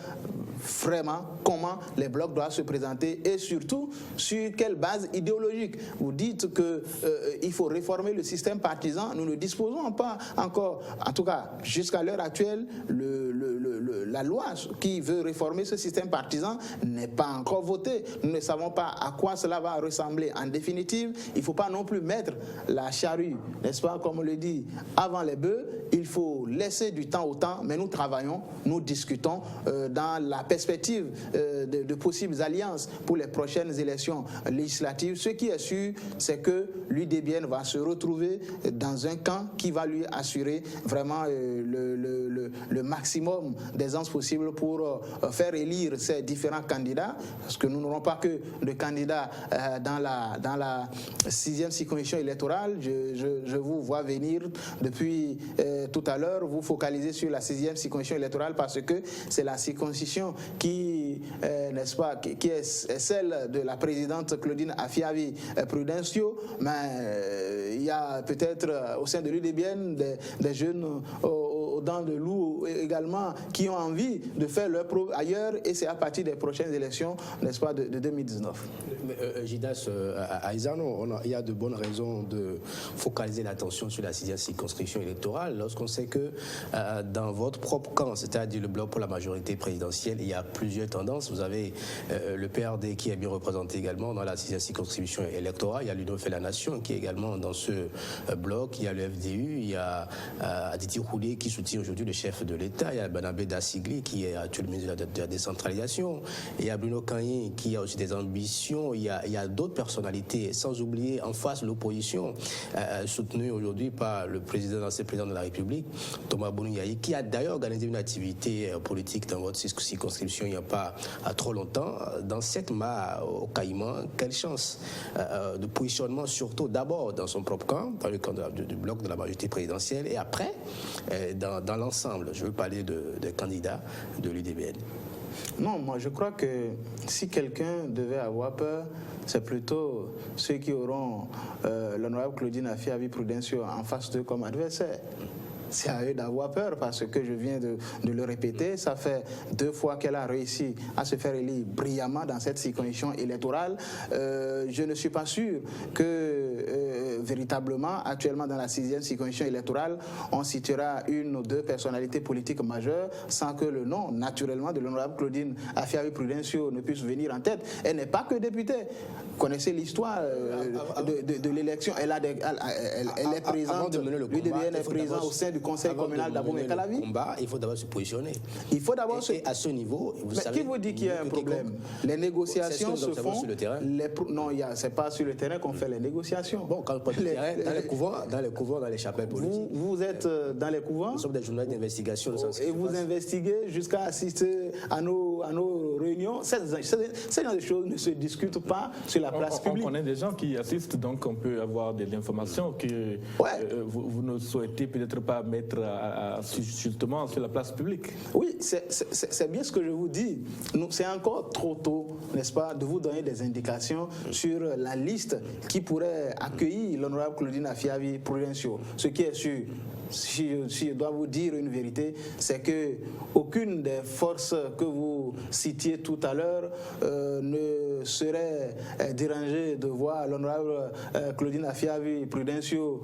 vraiment comment les blocs doivent se présenter et surtout sur quelle base idéologique. Vous dites qu'il faut réformer le système partisan. Nous ne disposons pas encore, en tout cas jusqu'à l'heure actuelle, la loi qui veut réformer ce système partisan n'est pas encore votée. Nous ne savons pas à quoi cela va ressembler. En définitive, il ne faut pas non plus mettre la charrue, n'est-ce pas, comme on le dit, avant les bœufs. Il faut laisser du temps au temps, mais nous travaillons, nous discutons dans la perspective de possibles alliances pour les prochaines élections législatives. Ce qui est sûr, c'est que l'UDBN va se retrouver dans un camp qui va lui assurer vraiment le maximum d'aisance possible pour faire élire ces différents candidats, parce que nous n'aurons pas que de candidats dans la 6e circonscription électorale. Je vous vois venir depuis tout à l'heure, vous focalisez sur la 6e circonscription électorale parce que c'est la circonscription qui, n'est-ce pas, qui est celle de la présidente Claudine Afiavi Prudencio, mais il y a peut-être au sein de l'UDBN des jeunes aux dents de loup également qui ont envie de faire leur preuve ailleurs, et c'est à partir des prochaines élections, n'est-ce pas, de 2019. Gidas, à Isano, il y a de bonnes raisons de focaliser l'attention sur la 6e circonscription électorale lorsqu'on sait que dans votre propre camp, c'est-à-dire le bloc pour la majorité présidentielle, il y a plusieurs tendances. Vous avez le PRD qui est bien représenté également dans la 6e circonscription électorale. Il y a l'Union fait la Nation qui est également dans ce bloc. Il y a le FDU, il y a Aditi Roulé qui soutient aujourd'hui le chef de l'État. Il y a Banabé Dassigli qui est actuellement ministre de la décentralisation. Il y a Bruno Kanye qui a aussi des ambitions. Il y a d'autres personnalités, sans oublier en face l'opposition, soutenue aujourd'hui par le ancien président de la République, Thomas Bounouyaï, qui a d'ailleurs organisé une activité politique dans votre circonscription il n'y a pas trop longtemps. Dans cette mare au Caïman, quelle chance de positionnement, surtout d'abord dans son propre camp, dans le camp du bloc de la majorité présidentielle, et après dans l'ensemble. Je veux parler des candidats de l'UDBN. Non, moi je crois que si quelqu'un devait avoir peur, c'est plutôt ceux qui auront l'honorable Claudine Afiavi Prudencio en face d'eux comme adversaire. C'est à eux d'avoir peur parce que je viens de le répéter, ça fait 2 fois qu'elle a réussi à se faire élire brillamment dans cette circonscription électorale. Je ne suis pas sûr que véritablement, actuellement dans la 6e circonscription électorale, on citera 1 ou 2 personnalités politiques majeures sans que le nom, naturellement, de l'honorable Claudine Afiavi Prudencio ne puisse venir en tête. Elle n'est pas que députée. Vous connaissez l'histoire de l'élection. Elle est présente, l'UDBN est présent au sein du conseil communal d'Abomey-Calavi. Il faut d'abord se positionner. Il faut d'abord à ce niveau, vous savez, qui vous dit qu'il y a un problème? Les négociations se font sur le terrain. Non, c'est pas sur le terrain qu'on fait les négociations. Bon, quand on parle de terrain, dans les couvents, dans les chapelles politiques. Vous êtes dans les couvents. Nous sommes des journalistes d'investigation. Et vous investiguez jusqu'à assister à nos réunions. Ces genre de choses ne se discutent pas sur la place publique. On connaît des gens qui assistent, donc on peut avoir des informations que vous ne souhaitez peut-être pas mettre justement sur la place publique. Oui, c'est bien ce que je vous dis. C'est encore trop tôt, n'est-ce pas, de vous donner des indications sur la liste qui pourrait accueillir l'honorable Claudine Afiavi Prudencio. Ce qui est sûr, si je dois vous dire une vérité, c'est que aucune des forces que vous citiez tout à l'heure ne serait dérangée de voir l'honorable Claudine Afiavi Prudencio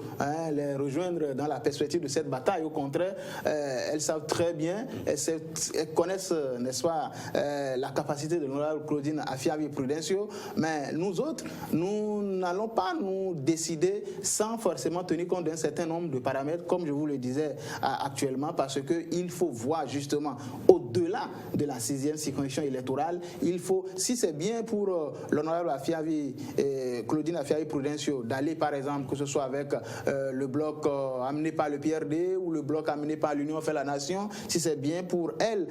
les rejoindre dans la perspective de cette bataille. Au contraire, elles savent très bien, elles connaissent, n'est-ce pas, la capacité de l'honorable Claudine Afiavi Prudencio, mais nous autres, nous n'allons pas nous décider sans forcément tenir compte d'un certain nombre de paramètres, comme je vous le disais actuellement, parce qu'il faut voir justement au-delà au-delà de la 6e circonscription électorale, il faut, si c'est bien pour l'honorable Claudine Afiavi-Prudencio d'aller par exemple, que ce soit avec le bloc amené par le PRD ou le bloc amené par l'Union fait la Nation, si c'est bien pour elle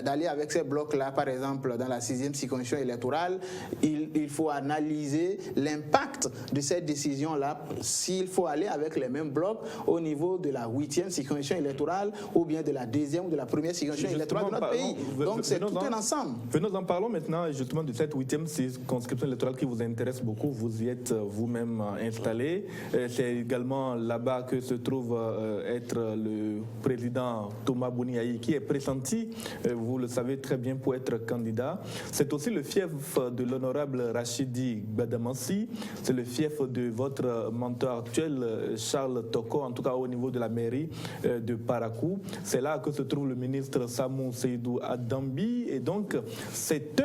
d'aller avec ces blocs-là par exemple dans la 6e circonscription électorale, il faut analyser l'impact de cette décision-là, s'il faut aller avec les mêmes blocs au niveau de la 8e circonscription électorale ou bien de la 2e ou de la 1re circonscription électorale de notre pays. Donc c'est tout un ensemble. Venons-en parlons maintenant justement de cette 8e circonscription électorale qui vous intéresse beaucoup. Vous y êtes vous-même installé. C'est également là-bas que se trouve être le président Thomas Boni-Yayi qui est pressenti, vous le savez très bien, pour être candidat. C'est aussi le fief de l'honorable Rachidi Gbadamassi. C'est le fief de votre mentor actuel, Charles Toko, en tout cas au niveau de la mairie de Parakou. C'est là que se trouve le ministre Samou Seydou Adambi. Et donc, c'est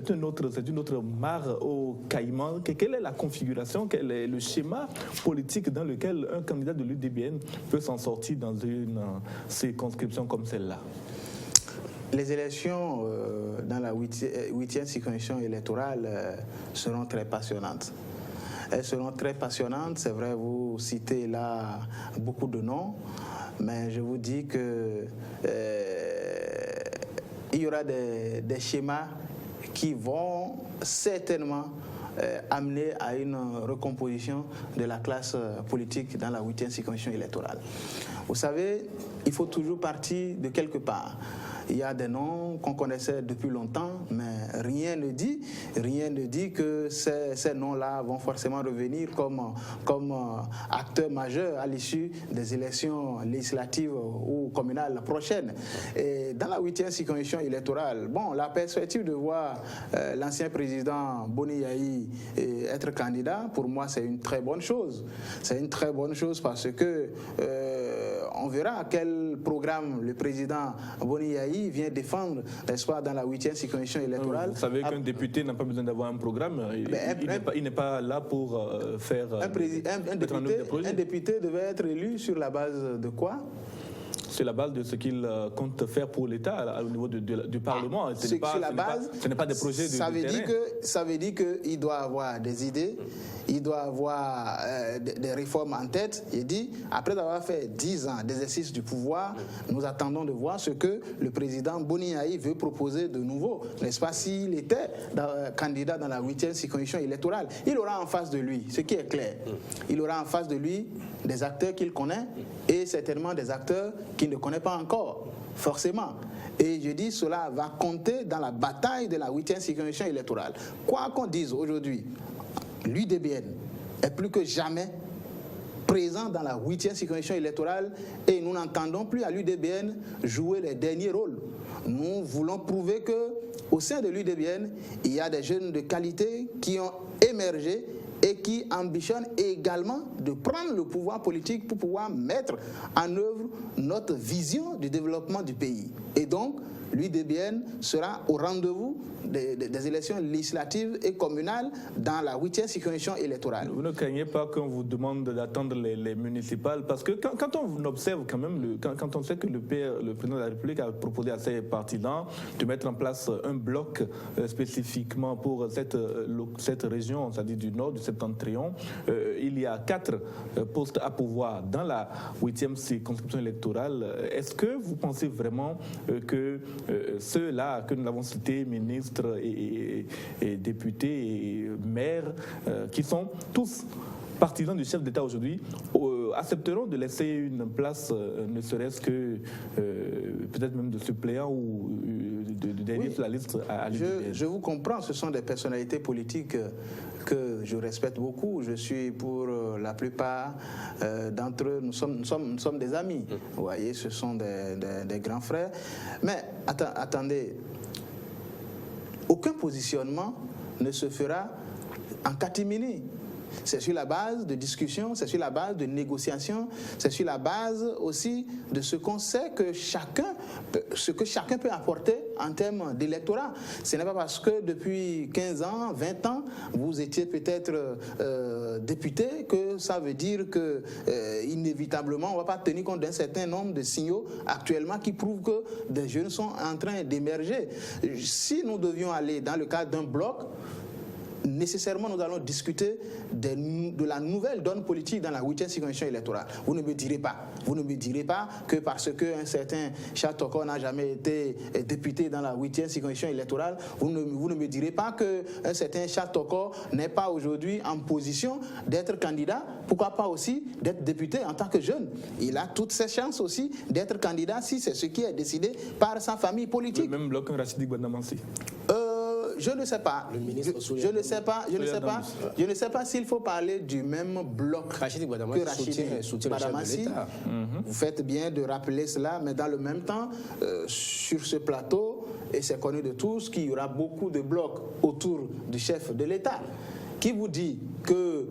une autre mare au Caïman. Quelle est la configuration, quel est le schéma politique dans lequel un candidat de l'UDBN peut s'en sortir dans une circonscription comme celle-là? Les élections dans la 8e circonscription électorale seront très passionnantes. Elles seront très passionnantes, c'est vrai, vous citez là beaucoup de noms, mais je vous dis que il y aura des schémas qui vont certainement amener à une recomposition de la classe politique dans la 8e circonscription électorale. Vous savez, il faut toujours partir de quelque part. Il y a des noms qu'on connaissait depuis longtemps, mais rien ne dit que ces noms-là vont forcément revenir comme acteurs majeurs à l'issue des élections législatives ou communales prochaines. Et dans la 8e circonscription électorale, bon, la perspective de voir l'ancien président Boni-Yayi être candidat, pour moi, c'est une très bonne chose. C'est une très bonne chose parce que on verra quel programme le président Boni-Yayi vient défendre, n'est-ce pas, dans la 8e circonscription électorale. Vous savez qu'un député n'a pas besoin d'avoir un programme. Il n'est pas là pour faire un député devait être élu sur la base de quoi? C'est la base de ce qu'il compte faire pour l'État au niveau du Parlement. Ce n'est pas des projets de terrain. Ça veut dire qu'il doit avoir des idées, il doit avoir des réformes en tête. Il dit, après avoir fait 10 ans d'exercice du pouvoir, nous attendons de voir ce que le président Boni-Yayi veut proposer de nouveau, n'est-ce pas, s'il était candidat dans la 8e circonscription électorale. Il aura en face de lui, ce qui est clair, il aura en face de lui des acteurs qu'il connaît et certainement des acteurs qu'il ne connaît pas encore, forcément. Et je dis, cela va compter dans la bataille de la 8e circonscription électorale. Quoi qu'on dise aujourd'hui, l'UDBN est plus que jamais présent dans la 8e circonscription électorale et nous n'entendons plus à l'UDBN jouer les derniers rôles. Nous voulons prouver qu'au sein de l'UDBN, il y a des jeunes de qualité qui ont émergé et qui ambitionnent également de prendre le pouvoir politique pour pouvoir mettre en œuvre notre vision du développement du pays. Et donc, l'UDBN sera au rendez-vous des élections législatives et communales dans la 8e circonscription électorale. Vous ne craignez pas qu'on vous demande d'attendre les municipales? Parce que quand on observe quand même, quand on sait que le président de la République a proposé à ses partisans de mettre en place un bloc spécifiquement pour cette région, c'est-à-dire du nord, du septentrion, il y a 4 postes à pouvoir dans la 8e circonscription électorale. Est-ce que vous pensez vraiment que ceux-là que nous avons cités, ministres et députés et maires, qui sont tous partisans du chef d'État aujourd'hui, accepteront de laisser une place, ne serait-ce que peut-être même de suppléant ou de dernier sur la liste à l'UDBN? Je vous comprends, ce sont des personnalités politiques que je respecte beaucoup. Je suis pour la plupart d'entre eux, nous sommes des amis. Vous voyez, ce sont des grands frères. Mais attendez, aucun positionnement ne se fera en catimini. C'est sur la base de discussions, c'est sur la base de négociations, c'est sur la base aussi de ce qu'on sait que chacun peut apporter en termes d'électorat. Ce n'est pas parce que depuis 15 ans, 20 ans, vous étiez peut-être député que ça veut dire que inévitablement on ne va pas tenir compte d'un certain nombre de signaux actuellement qui prouvent que des jeunes sont en train d'émerger. Si nous devions aller dans le cadre d'un bloc, nécessairement nous allons discuter de la nouvelle donne politique dans la 8e circonscription électorale. Vous ne me direz pas que parce qu'un certain Charles Tokor n'a jamais été député dans la 8e circonscription électorale, vous ne me direz pas qu'un certain Charles Tokor n'est pas aujourd'hui en position d'être candidat, pourquoi pas aussi d'être député en tant que jeune. Il a toutes ses chances aussi d'être candidat si c'est ce qui est décidé par sa famille politique. Le même bloc que Rachidi Gbadamansi. Je ne sais pas. Je ne sais pas s'il faut parler du même bloc que Rachidi Gbadamansi. Vous faites bien de rappeler cela, mais dans le même temps, sur ce plateau, et c'est connu de tous, qu'il y aura beaucoup de blocs autour du chef de l'État. Qui vous dit que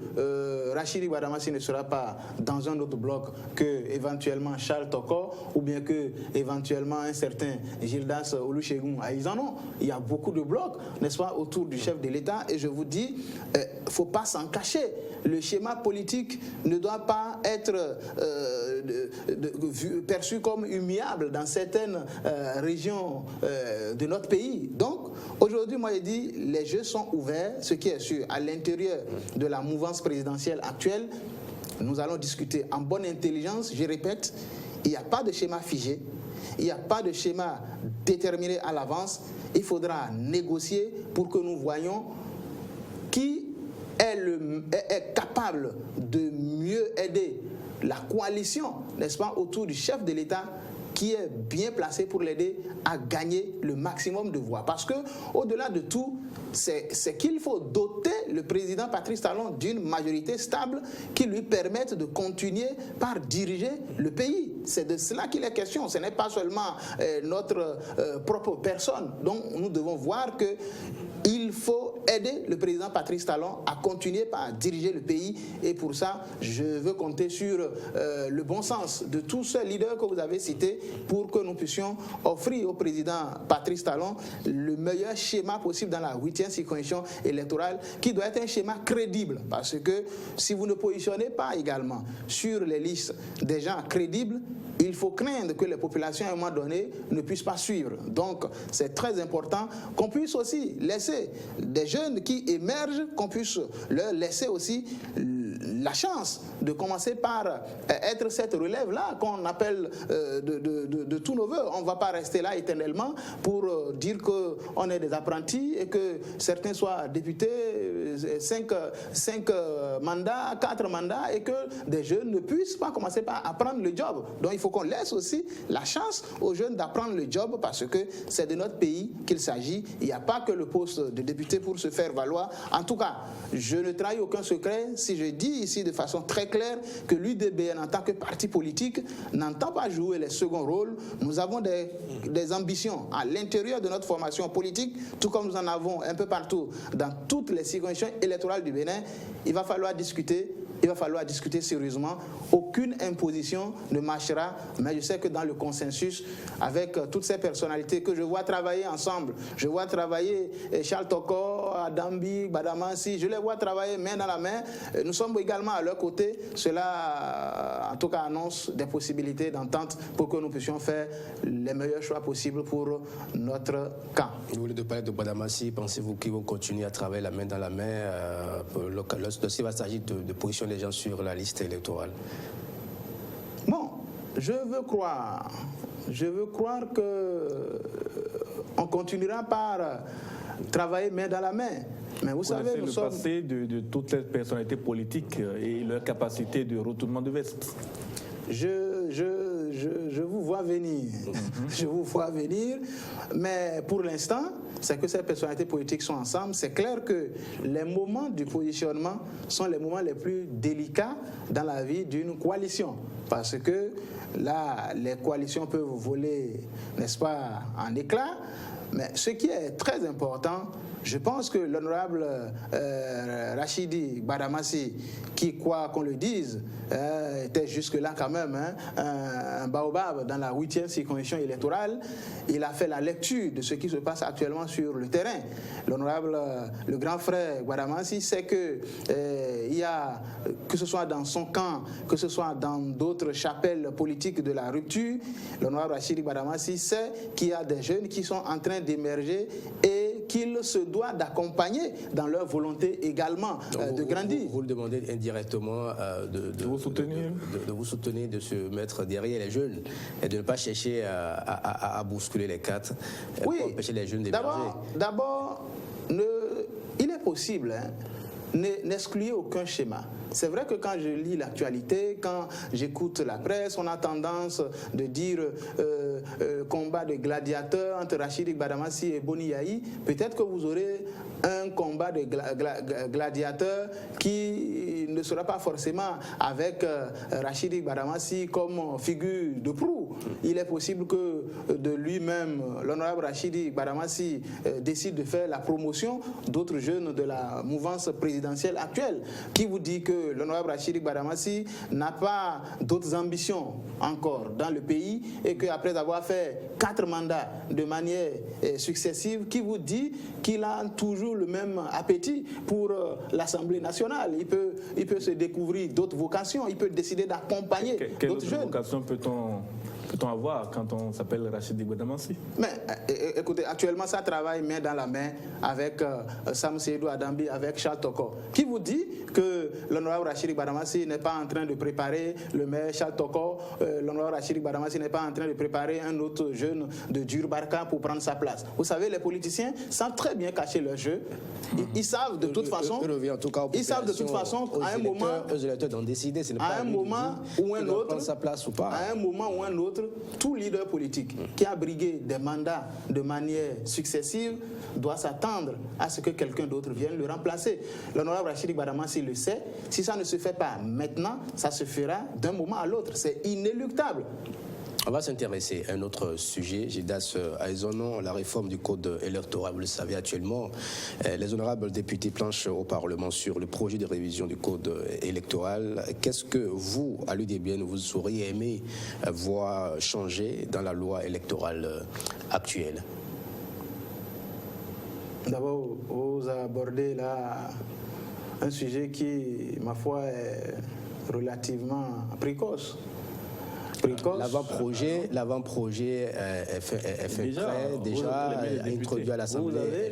Rachidi Gbadamansi ne sera pas dans un autre bloc que éventuellement Charles Tokor ou bien que éventuellement un certain Gildas Olusegun Aïzanon? Il y a beaucoup de blocs, n'est-ce pas, autour du chef de l'État, et je vous dis, il ne faut pas s'en cacher. Le schéma politique ne doit pas être perçu comme humiliable dans certaines régions de notre pays. Donc, aujourd'hui, moi, je dis, les jeux sont ouverts, ce qui est sûr, à l'intérieur de la mouvance présidentielle actuelle, nous allons discuter en bonne intelligence. Je répète, il n'y a pas de schéma figé, il n'y a pas de schéma déterminé à l'avance. Il faudra négocier pour que nous voyions qui est capable de mieux aider la coalition, n'est-ce pas, autour du chef de l'État, qui est bien placé pour l'aider à gagner le maximum de voix. Parce que, au-delà de tout, c'est qu'il faut doter le président Patrice Talon d'une majorité stable qui lui permette de continuer par diriger le pays. C'est de cela qu'il est question. Ce n'est pas seulement notre propre personne. Donc, nous devons voir que il faut aider le président Patrice Talon à continuer par diriger le pays, et pour ça, je veux compter sur le bon sens de tous ces leaders que vous avez cités pour que nous puissions offrir au président Patrice Talon le meilleur schéma possible dans la 8e circonscription électorale, qui doit être un schéma crédible, parce que si vous ne positionnez pas également sur les listes des gens crédibles, il faut craindre que les populations à un moment donné ne puissent pas suivre. Donc c'est très important qu'on puisse aussi laisser des jeunes qui émergent, qu'on puisse leur laisser aussi la chance de commencer par être cette relève-là qu'on appelle de tous nos voeux. On ne va pas rester là éternellement pour dire qu'on est des apprentis et que certains soient députés, 5 mandats, 4 mandats, et que des jeunes ne puissent pas commencer par apprendre le job. Donc il faut qu'on laisse aussi la chance aux jeunes d'apprendre le job, parce que c'est de notre pays qu'il s'agit. Il n'y a pas que le poste de député pour se faire valoir. En tout cas, je ne trahis aucun secret si je dis ici de façon très claire que l'UDBN, en tant que parti politique, n'entend pas jouer les seconds rôles. Nous avons des ambitions à l'intérieur de notre formation politique, tout comme nous en avons un peu partout dans toutes les circonscriptions électorales du Bénin. Il va falloir discuter sérieusement. Aucune imposition ne marchera, mais je sais que dans le consensus, avec toutes ces personnalités que je vois travailler ensemble, je vois travailler Charles Tokor, Adambi, Gbadamansi, je les vois travailler main dans la main. Nous sommes également à leur côté. Cela, en tout cas, annonce des possibilités d'entente pour que nous puissions faire les meilleurs choix possibles pour notre camp. Vous voulez parler de Gbadamansi, pensez-vous qu'ils vont continuer à travailler la main dans la main lorsqu'il va s'agir de position des gens sur la liste électorale? Bon, je veux croire que on continuera par travailler main dans la main. Mais vous savez, nous sommes... le passé de toutes les personnalités politiques et leur capacité de retournement de veste. Je vous vois venir. Je vous vois venir. Mais pour l'instant, c'est que ces personnalités politiques sont ensemble. C'est clair que les moments du positionnement sont les moments les plus délicats dans la vie d'une coalition. Parce que là, les coalitions peuvent voler, n'est-ce pas, en éclats. Mais ce qui est très important, je pense que l'honorable Rachidi Badamassi, qui, quoi qu'on le dise, était jusque-là quand même un baobab dans la 8e circonscription électorale, il a fait la lecture de ce qui se passe actuellement sur le terrain. L'honorable, le grand frère Badamassi sait que il y a, que ce soit dans son camp, que ce soit dans d'autres chapelles politiques de la rupture, l'honorable Rachidi Badamassi sait qu'il y a des jeunes qui sont en train d'émerger et qu'il se doit d'accompagner dans leur volonté également de grandir. Vous le demandez indirectement de vous soutenir, de se mettre derrière les jeunes et de ne pas chercher à bousculer les cartes pour empêcher les jeunes d'émerger. D'abord, il est possible, n'excluez aucun schéma. C'est vrai que quand je lis l'actualité, quand j'écoute la presse, on a tendance de dire combat de gladiateurs entre Rachidi Badamassi et Boni Yayi. Peut-être que vous aurez un combat de gladiateurs qui ne sera pas forcément avec Rachidi Badamassi comme figure de proue. Il est possible que de lui-même, l'honorable Rachidi Badamassi décide de faire la promotion d'autres jeunes de la mouvance présidentielle actuelle. Qui vous dit que l'honorable Rachidi Badamassi n'a pas d'autres ambitions encore dans le pays et qu'après avoir fait 4 mandats de manière successive, qui vous dit qu'il a toujours le même appétit pour l'Assemblée nationale? Il peut se découvrir d'autres vocations, il peut décider d'accompagner d'autres jeunes. Quelle vocation peut-on avoir quand on s'appelle Rachidi Badamassi? Mais écoutez, actuellement ça travaille main dans la main avec Sam Seydou Adambi, avec Charles Toko. Qui vous dit que l'honorable Rachidi Badamassi n'est pas en train de préparer le maire Charles Toko, l'honorable Rachidi Badamassi n'est pas en train de préparer un autre jeune de Djurbarka pour prendre sa place? Vous savez, les politiciens savent très bien cacher leur jeu. Ils savent de toute façon, ils savent de toute façon à un moment, à un moment ou un autre, à un moment ou un autre, tout leader politique qui a brigué des mandats de manière successive doit s'attendre à ce que quelqu'un d'autre vienne le remplacer. L'honorable Rachidi Badamassi le sait. Si ça ne se fait pas maintenant, ça se fera d'un moment à l'autre. C'est inéluctable. On va s'intéresser à un autre sujet, Gildas Aizonon, la réforme du code électoral. Vous le savez actuellement, les honorables députés planchent au Parlement sur le projet de révision du code électoral. Qu'est-ce que vous, à l'UDBN, vous auriez aimé voir changer dans la loi électorale actuelle? D'abord, vous abordez là un sujet qui, ma foi, est relativement précoce. L'avant-projet est fait déjà introduit à l'Assemblée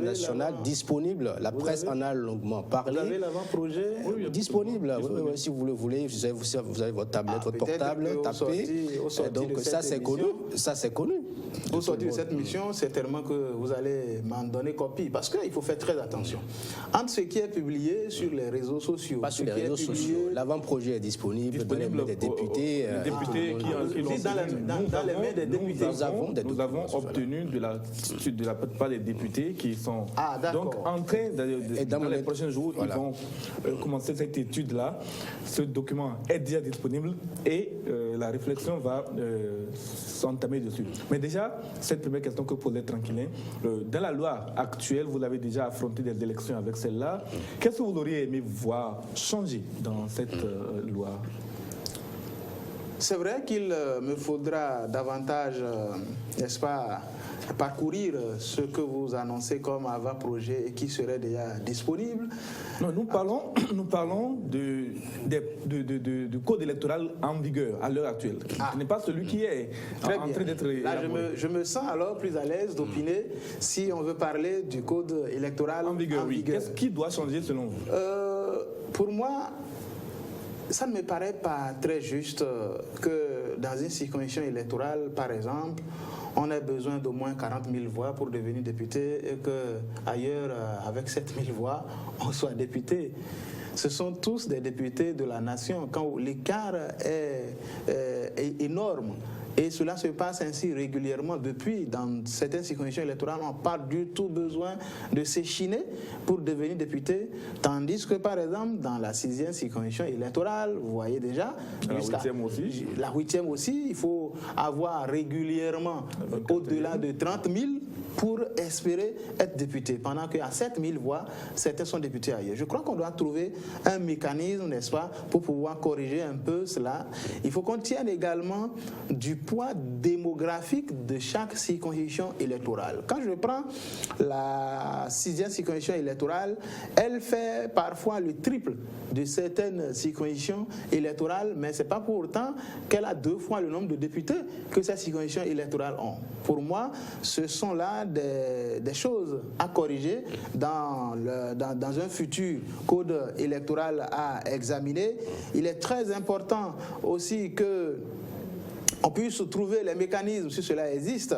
nationale, disponible. La presse en a longuement parlé. Vous avez l'avant-projet disponible. Oui, si vous le voulez, vous avez votre tablette, votre portable, tapez. Donc ça c'est connu. Ça c'est connu. Au sortir de cette mission, certainement que vous allez m'en donner copie, parce qu'il faut faire très attention. Entre ce qui est publié sur les réseaux sociaux, pas sur les réseaux sociaux, l'avant-projet est disponible dans les mains des députés. Les députés qui dans les mains des députés. Nous avons obtenu de la part des députés qui sont donc en train dans les prochains jours, ils vont commencer cette étude-là. Ce document est déjà disponible et la réflexion va s'entamer dessus. Mais déjà, cette première question que posait Tranquillin, dans la loi actuelle, vous avez déjà affronté des élections avec celle-là. Qu'est-ce que vous auriez aimé voir changer dans cette loi? C'est vrai qu'il me faudra davantage, n'est-ce pas, parcourir ce que vous annoncez comme avant-projet et qui serait déjà disponible. Non, nous parlons du code électoral en vigueur à l'heure actuelle. Ce n'est pas celui qui est en train d'être... Là, je me sens alors plus à l'aise d'opiner si on veut parler du code électoral en vigueur. Qu'est-ce qui doit changer selon vous? Pour moi, ça ne me paraît pas très juste que dans une circonscription électorale, par exemple, on ait besoin d'au moins 40 000 voix pour devenir député et qu'ailleurs, avec 7 000 voix, on soit député. Ce sont tous des députés de la nation quand l'écart est énorme. Et cela se passe ainsi régulièrement depuis. Dans certaines circonscriptions électorales, on n'a pas du tout besoin de s'échiner pour devenir député, tandis que par exemple dans la 6e circonscription électorale, vous voyez déjà, la 8e aussi, il faut avoir régulièrement au-delà de 30 000 pour espérer être député, pendant qu'à 7 000 voix, certains sont députés ailleurs. Je crois qu'on doit trouver un mécanisme, n'est-ce pas, pour pouvoir corriger un peu cela. Il faut qu'on tienne également du poids démographique de chaque circonscription électorale. Quand je prends la 6e circonscription électorale, elle fait parfois le triple de certaines circonscriptions électorales, mais ce n'est pas pour autant qu'elle a 2 fois le nombre de députés que ces circonscriptions électorales ont. Pour moi, ce sont là des choses à corriger dans un futur code électoral à examiner. Il est très important aussi que on puisse trouver les mécanismes, si cela existe,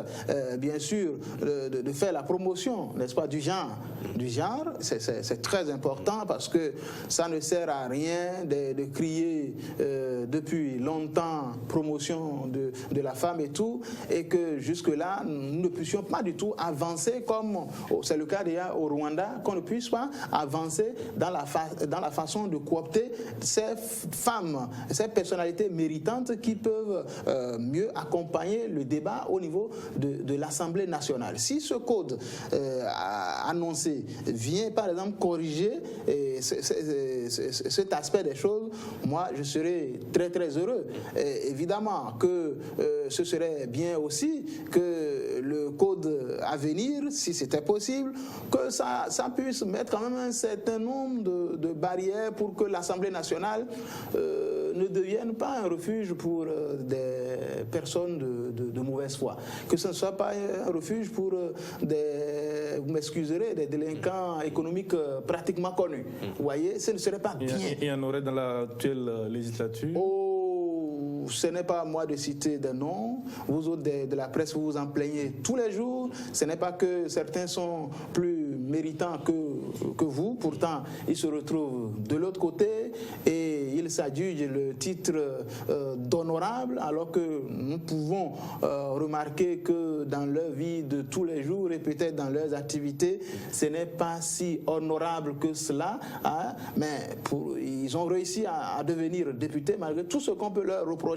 bien sûr, de faire la promotion, n'est-ce pas, du genre. Du genre, c'est très important parce que ça ne sert à rien de crier depuis longtemps promotion de la femme et tout, et que jusque-là, nous ne puissions pas du tout avancer comme c'est le cas déjà au Rwanda, qu'on ne puisse pas avancer dans la façon de coopter ces femmes, ces personnalités méritantes qui peuvent mieux accompagner le débat au niveau de l'Assemblée nationale. Si ce code annoncé vient par exemple corriger cet aspect des choses, moi je serais très très heureux. Évidemment que ce serait bien aussi que le code à venir, si c'était possible, que ça puisse mettre quand même un certain nombre de barrières pour que l'Assemblée nationale ne devienne pas un refuge pour des personnes de mauvaise foi. Que ce ne soit pas un refuge pour vous m'excuserez, des délinquants économiques pratiquement connus. Vous voyez, ce ne serait pas bien. Il y en aurait dans l'actuelle législature? Ce n'est pas à moi de citer des noms. Vous autres de la presse, vous vous en plaignez tous les jours. Ce n'est pas que certains sont plus méritants que vous. Pourtant, ils se retrouvent de l'autre côté et ils s'adjugent le titre d'honorable, alors que nous pouvons remarquer que dans leur vie de tous les jours et peut-être dans leurs activités, ce n'est pas si honorable que cela. Hein, mais ils ont réussi à devenir députés malgré tout ce qu'on peut leur reprocher.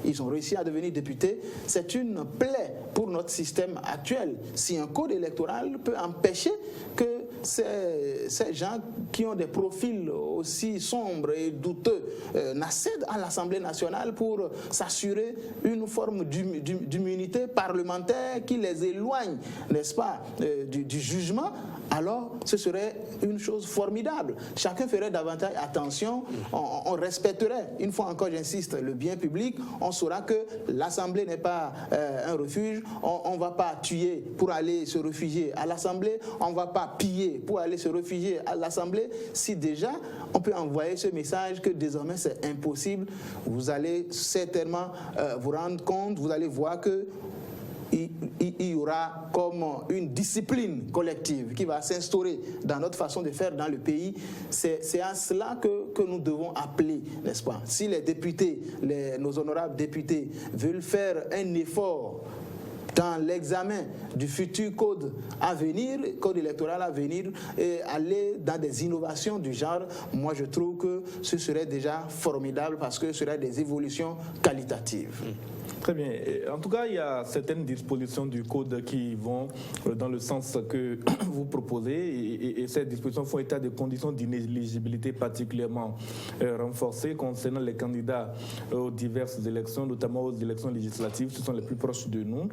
Ils ont réussi à devenir députés. C'est une plaie pour notre système actuel. Si un code électoral peut empêcher que ces gens qui ont des profils aussi sombres et douteux n'accèdent à l'Assemblée nationale pour s'assurer une forme d'immunité parlementaire qui les éloigne, n'est-ce pas, du jugement, alors ce serait une chose formidable. Chacun ferait davantage attention, on respecterait, une fois encore j'insiste, le bien public, on saura que l'Assemblée n'est pas un refuge, on ne va pas tuer pour aller se réfugier à l'Assemblée, on ne va pas piller pour aller se réfugier à l'Assemblée. Si déjà on peut envoyer ce message que désormais c'est impossible, vous allez certainement vous rendre compte, vous allez voir que il y aura comme une discipline collective qui va s'instaurer dans notre façon de faire dans le pays. C'est à cela que nous devons appeler, n'est-ce pas? Si les députés, nos honorables députés veulent faire un effort dans l'examen du futur code à venir, code électoral à venir, et aller dans des innovations du genre, moi je trouve que ce serait déjà formidable parce que ce serait des évolutions qualitatives. Très bien. En tout cas, il y a certaines dispositions du code qui vont dans le sens que vous proposez et ces dispositions font état de conditions d'inéligibilité particulièrement renforcées concernant les candidats aux diverses élections, notamment aux élections législatives, ce sont les plus proches de nous.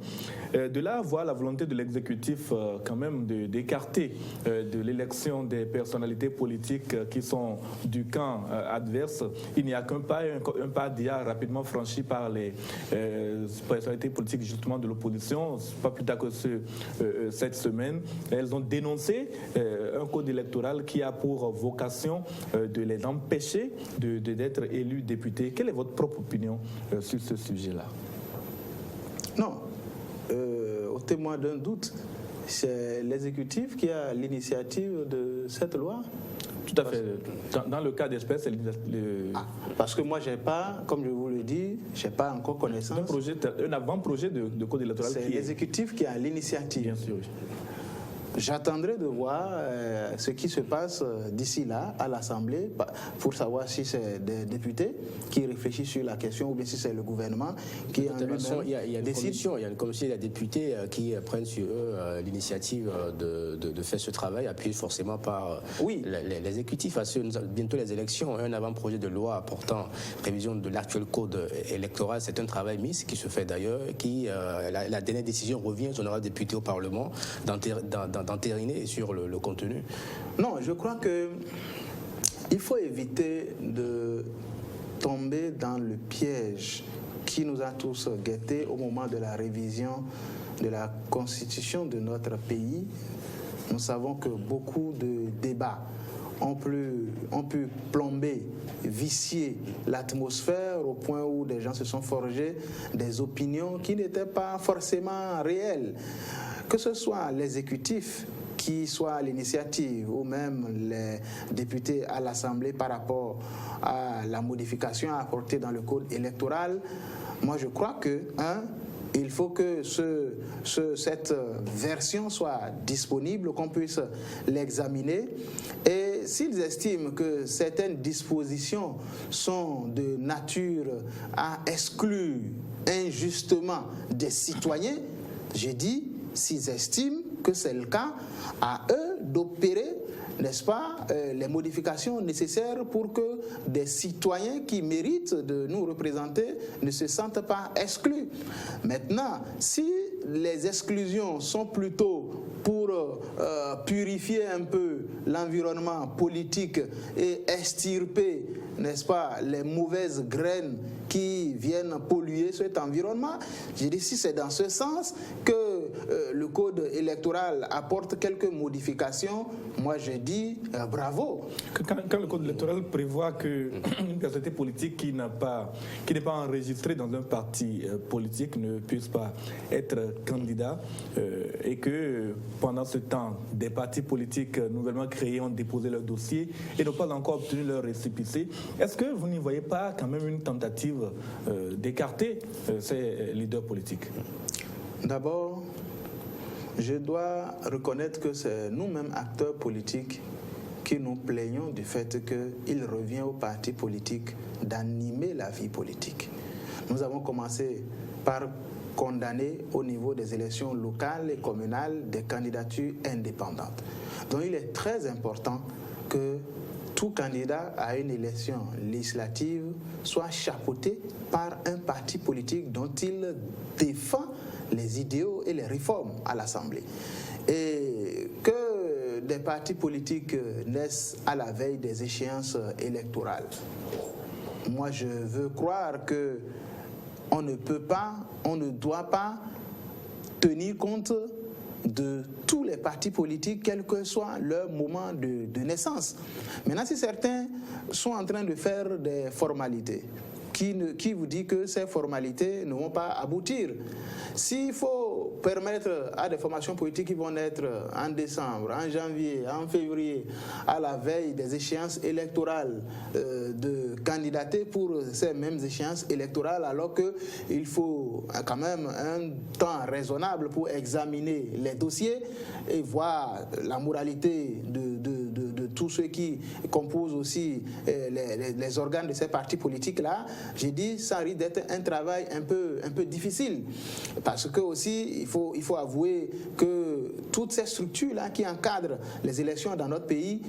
De là, voir la volonté de l'exécutif quand même d'écarter de l'élection des personnalités politiques qui sont du camp adverse. Il n'y a qu'un pas, un pas déjà rapidement franchi par les personnalités politiques justement de l'opposition, pas plus tard que cette semaine. Elles ont dénoncé un code électoral qui a pour vocation de les empêcher d'être élus députés. Quelle est votre propre opinion sur ce sujet-là? Non, au témoin d'un doute, c'est l'exécutif qui a l'initiative de cette loi. Tout à fait. Dans le cas d'espèce, c'est parce que moi, j'ai pas, comme je vous le dis, j'ai pas encore connaissance. Un avant-projet de code électoral. C'est l'exécutif qui a l'initiative. Bien sûr. J'attendrai de voir ce qui se passe d'ici là à l'Assemblée pour savoir si c'est des députés qui réfléchissent sur la question ou bien si c'est le gouvernement qui en lui-même décide. Il y a une commission, il y a des députés qui prennent sur eux l'initiative de faire ce travail, appuyé forcément par l'exécutif. Bientôt les élections, un avant-projet de loi portant révision de l'actuel code électoral, c'est un travail mixte qui se fait d'ailleurs, la dernière décision revient aux honorables députés au Parlement d'entériner sur le contenu. Non, je crois que il faut éviter de tomber dans le piège qui nous a tous guettés au moment de la révision de la constitution de notre pays. Nous savons que beaucoup de débats ont pu plomber, vicier l'atmosphère au point où des gens se sont forgés des opinions qui n'étaient pas forcément réelles. Que ce soit l'exécutif qui soit à l'initiative ou même les députés à l'Assemblée par rapport à la modification apportée dans le code électoral, moi je crois que, il faut que cette version soit disponible, qu'on puisse l'examiner. Et s'ils estiment que certaines dispositions sont de nature à exclure injustement des citoyens, j'ai dit, s'ils estiment que c'est le cas, à eux d'opérer, n'est-ce pas, les modifications nécessaires pour que des citoyens qui méritent de nous représenter ne se sentent pas exclus. Maintenant, si les exclusions sont plutôt pour purifier un peu l'environnement politique et extirper, n'est-ce pas, les mauvaises graines qui viennent polluer cet environnement, je dis si c'est dans ce sens que le code électoral apporte quelques modifications, moi je dis bravo. Quand le code électoral prévoit qu'une personnalité politique qui n'est pas enregistrée dans un parti politique ne puisse pas être candidat et que pendant ce temps, des partis politiques nouvellement créés ont déposé leur dossier et n'ont pas encore obtenu leur récépissé, est-ce que vous n'y voyez pas quand même une tentative d'écarter ces leaders politiques? D'abord, je dois reconnaître que c'est nous-mêmes, acteurs politiques, qui nous plaignons du fait qu'il revient aux partis politiques d'animer la vie politique. Nous avons commencé par condamner au niveau des élections locales et communales des candidatures indépendantes. Donc il est très important que tout candidat à une élection législative soit chapeauté par un parti politique dont il défend les idéaux et les réformes à l'Assemblée. Et que des partis politiques naissent à la veille des échéances électorales. Moi, je veux croire que on ne peut pas, on ne doit pas tenir compte de tous les partis politiques, quel que soit leur moment de naissance. Maintenant, si certains sont en train de faire des formalités, qui vous dit que ces formalités ne vont pas aboutir. S'il faut permettre à des formations politiques qui vont naître en décembre, en janvier, en février, à la veille des échéances électorales, de candidater pour ces mêmes échéances électorales, alors qu'il faut quand même un temps raisonnable pour examiner les dossiers et voir la moralité de tous ceux qui composent aussi les organes de ces partis politiques-là, j'ai dit ça risque d'être un travail un peu difficile. Parce que aussi, il faut avouer que toutes ces structures-là qui encadrent les élections dans notre pays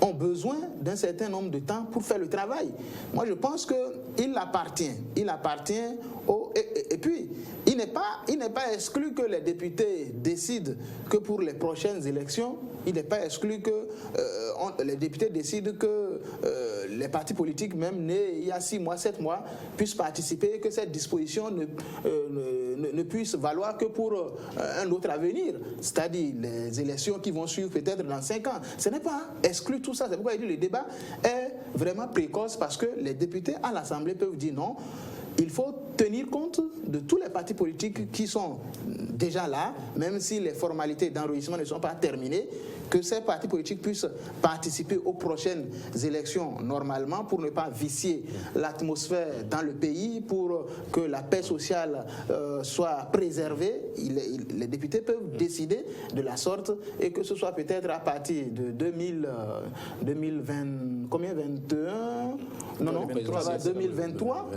ont besoin d'un certain nombre de temps pour faire le travail. Moi, je pense qu'il appartient et puis, il n'est pas exclu que les députés décident que pour les prochaines élections, il n'est pas exclu que les députés décident que les partis politiques, même nés il y a 6 mois, 7 mois, puissent participer et que cette disposition ne puisse valoir que pour un autre avenir, c'est-à-dire les élections qui vont suivre peut-être dans 5 ans. Ce n'est pas exclu tout ça. C'est pourquoi il dit que le débat est vraiment précoce parce que les députés à l'Assemblée peuvent dire non, il faut tenir compte de tous les partis politiques qui sont déjà là, même si les formalités d'enregistrement ne sont pas terminées, que ces partis politiques puissent participer aux prochaines élections normalement pour ne pas vicier l'atmosphère dans le pays, pour que la paix sociale soit préservée. Les députés peuvent décider de la sorte et que ce soit peut-être à partir de 2020, combien 21 non, non, 2023,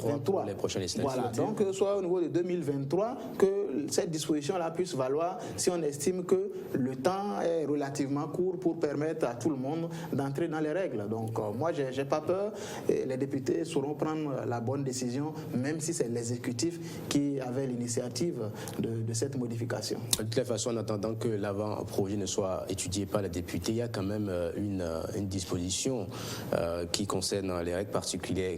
23 les prochaines législatives. Voilà, donc soit au niveau de 2023 que cette disposition-là puisse valoir si on estime que le temps est relativement court pour permettre à tout le monde d'entrer dans les règles. Donc moi, je n'ai pas peur et les députés sauront prendre la bonne décision, même si c'est l'exécutif qui avait l'initiative de cette modification. De toute façon, en attendant que l'avant-projet ne soit étudié par les députés, il y a quand même une disposition qui concerne les règles particulières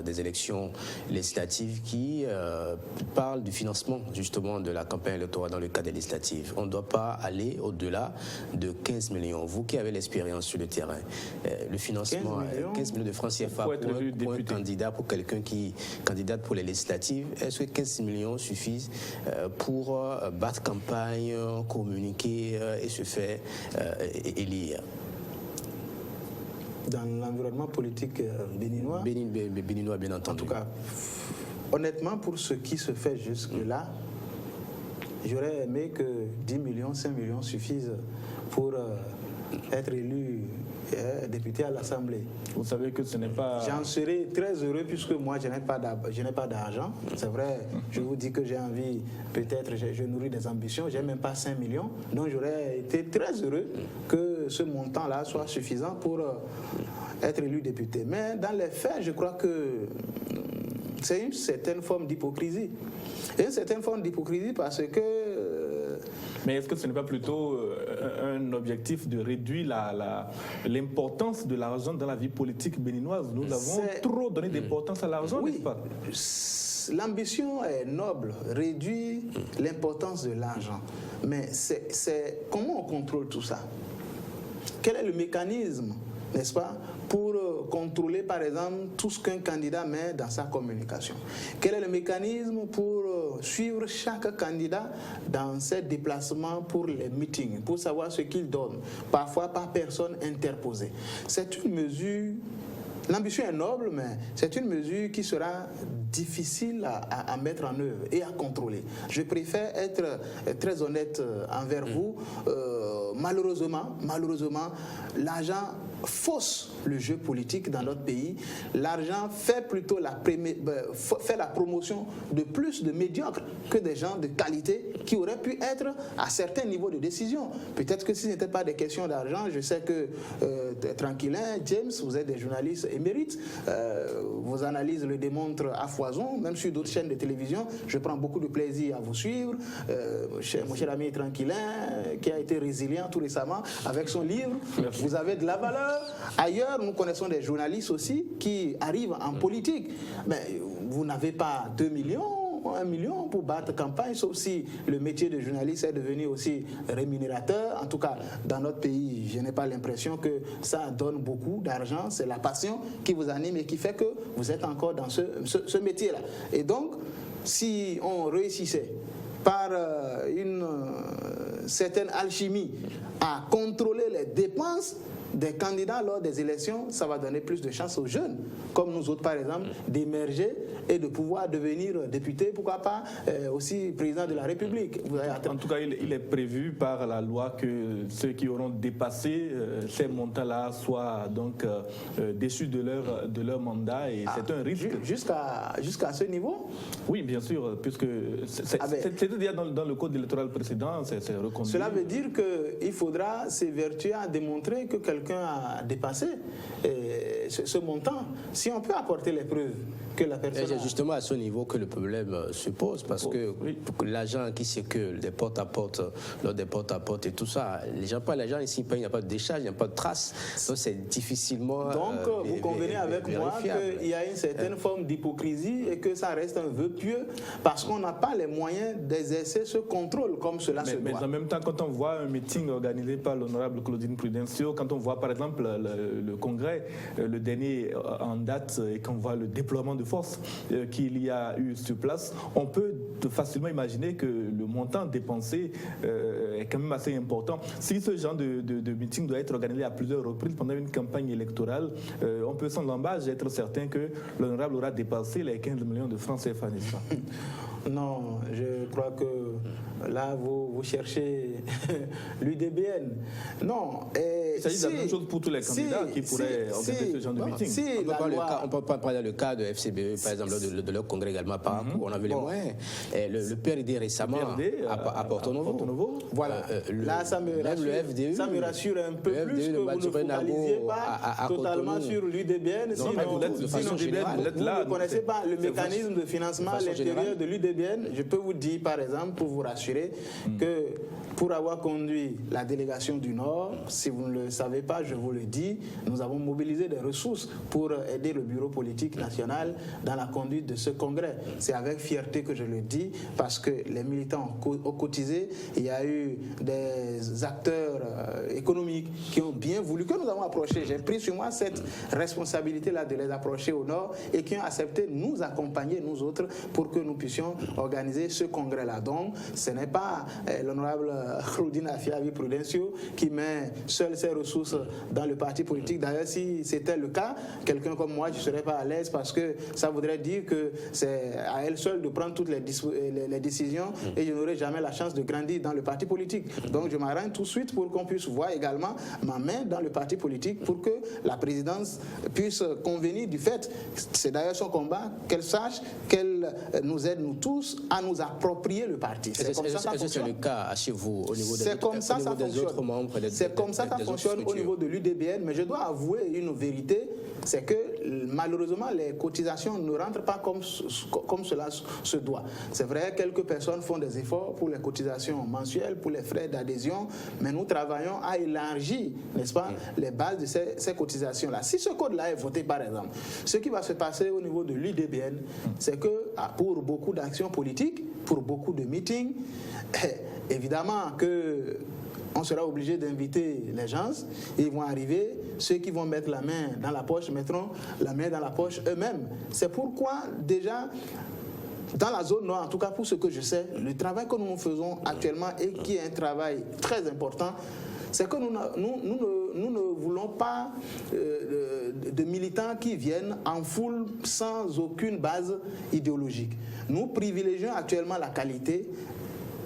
des élections législatives qui parle du financement justement de la campagne électorale dans le cadre des législatives. On ne doit pas aller au-delà de 15 millions. Vous qui avez l'expérience sur le terrain, le financement, 15 millions de francs CFA pour un candidat, pour quelqu'un qui candidate pour les législatives, est-ce que 15 millions suffisent pour battre campagne, communiquer et se faire élire? Dans l'environnement politique béninois, béninois, bien entendu. En tout cas, honnêtement, pour ce qui se fait jusque-là, j'aurais aimé que 10 millions, 5 millions suffisent pour être élu député à l'Assemblée. Vous savez que ce n'est pas... J'en serais très heureux puisque moi, je n'ai pas d'argent. C'est vrai, je vous dis que j'ai envie, peut-être, je nourris des ambitions, je n'ai même pas 5 millions. Donc j'aurais été très heureux que ce montant-là soit suffisant pour être élu député. Mais dans les faits, je crois que c'est une certaine forme d'hypocrisie. Et une certaine forme d'hypocrisie parce que... Mais est-ce que ce n'est pas plutôt un objectif de réduire l'importance de l'argent dans la vie politique béninoise? Nous avons trop donné d'importance à l'argent, oui, n'est-ce pas? L'ambition est noble, réduire l'importance de l'argent. Mais c'est comment on contrôle tout ça? Quel est le mécanisme, n'est-ce pas, pour contrôler, par exemple, tout ce qu'un candidat met dans sa communication? Quel est le mécanisme pour suivre chaque candidat dans ses déplacements pour les meetings, pour savoir ce qu'il donne, parfois par personne interposée? C'est une mesure... L'ambition est noble, mais c'est une mesure qui sera difficile à mettre en œuvre et à contrôler. Je préfère être très honnête envers vous. Malheureusement, l'argent fausse le jeu politique dans notre pays. L'argent fait plutôt la promotion de plus de médiocres que des gens de qualité qui auraient pu être à certains niveaux de décision. Peut-être que si ce n'était pas des questions d'argent, je sais que tranquillin, James, vous êtes des journalistes émérites, vos analyses le démontrent à foison, même sur d'autres chaînes de télévision. Je prends beaucoup de plaisir à vous suivre. Mon cher ami tranquillin, qui a été résilient tout récemment avec son livre. Merci. Vous avez de la valeur. Ailleurs, nous connaissons des journalistes aussi qui arrivent en politique. Mais vous n'avez pas 2 millions, 1 million pour battre campagne, sauf si le métier de journaliste est devenu aussi rémunérateur. En tout cas, dans notre pays, je n'ai pas l'impression que ça donne beaucoup d'argent. C'est la passion qui vous anime et qui fait que vous êtes encore dans ce métier-là. Et donc, si on réussissait par une certaine alchimie à contrôler les dépenses des candidats lors des élections, ça va donner plus de chance aux jeunes, comme nous autres par exemple, d'émerger et de pouvoir devenir député, pourquoi pas aussi président de la République. En tout cas, il est prévu par la loi que ceux qui auront dépassé ces montants-là soient donc déçus de leur mandat, et c'est un risque. Jusqu'à ce niveau? Oui, bien sûr, puisque c'est déjà dans le code électoral précédent, c'est reconduit. Cela veut dire qu'il faudra s'évertuer à démontrer que quelqu'un a dépassé ce montant. Si on peut apporter les preuves que la personne... C'est justement à ce niveau que le problème se pose, parce que l'agent qui circule des porte-à-porte, lors des porte-à-porte et tout ça, les gens pas l'argent ici, il n'y a pas de décharge, il n'y a pas de trace, donc c'est difficilement... Donc vous convenez avec moi qu'il y a une certaine forme d'hypocrisie et que ça reste un vœu pieux parce qu'on n'a pas les moyens d'exercer ce contrôle comme cela se doit. Mais en même temps, quand on voit un meeting organisé par l'honorable Claudine Prudencio, quand on voit par exemple le congrès, le dernier en date, et qu'on voit le déploiement de de force qu'il y a eu sur place, on peut facilement imaginer que le montant dépensé est quand même assez important. Si ce genre de meeting doit être organisé à plusieurs reprises pendant une campagne électorale, on peut sans l'embâche être certain que l'honorable aura dépassé les 15 millions de francs CFA, n'est-ce pas? Non, je crois que là, vous cherchez l'UDBN. Non. Il s'agit de la même chose pour tous les candidats qui pourraient organiser ce genre de meeting. On peut pas prendre le cas de FCBE, par exemple, de leur congrès également par rapport. On avait les moyens. Le PRD récemment à Porto Novo. Voilà. Là, ça me rassure un peu plus que vous ne focalisiez pas totalement sur l'UDBN. Sinon, vous ne connaissez pas le mécanisme de financement à l'intérieur de l'UDBN. Je peux vous dire, par exemple, pour vous rassurer, que pour avoir conduit la délégation du Nord, si vous ne le savez pas, je vous le dis, nous avons mobilisé des ressources pour aider le bureau politique national dans la conduite de ce congrès. C'est avec fierté que je le dis, parce que les militants ont cotisé. Il y a eu des acteurs économiques qui ont bien voulu, que nous avons approché. J'ai pris sur moi cette responsabilité-là de les approcher au Nord et qui ont accepté de nous accompagner, nous autres, pour que nous puissions organiser ce congrès-là. Donc, ce n'est pas l'honorable Claudine Afiavi Prudencio qui met seul ses ressources dans le parti politique. D'ailleurs, si c'était le cas, quelqu'un comme moi, je ne serais pas à l'aise parce que ça voudrait dire que c'est à elle seule de prendre toutes les décisions et je n'aurai jamais la chance de grandir dans le parti politique. Donc, je m'arrête tout de suite pour qu'on puisse voir également ma main dans le parti politique pour que la présidence puisse convenir du fait, c'est d'ailleurs son combat, qu'elle sache qu'elle nous aide, nous tous, à nous approprier le parti. C'est comme ça que ça fonctionne. C'est le cas chez vous au niveau des autres membres. C'est comme ça que ça fonctionne au niveau de l'UDBN, mais je dois avouer une vérité, c'est que malheureusement les cotisations ne rentrent pas comme cela se doit. C'est vrai, quelques personnes font des efforts pour les cotisations mensuelles, pour les frais d'adhésion, mais nous travaillons à élargir, n'est-ce pas, les bases de ces cotisations-là. Si ce code-là est voté, par exemple, ce qui va se passer au niveau de l'UDBN, c'est que pour beaucoup d'actions politiques, pour beaucoup de meetings, évidemment que on sera obligé d'inviter les gens, ils vont arriver, ceux qui vont mettre la main dans la poche mettront la main dans la poche eux-mêmes. C'est pourquoi déjà, dans la zone nord, en tout cas pour ce que je sais, le travail que nous faisons actuellement et qui est un travail très important, c'est que nous ne voulons pas de militants qui viennent en foule sans aucune base idéologique. Nous privilégions actuellement la qualité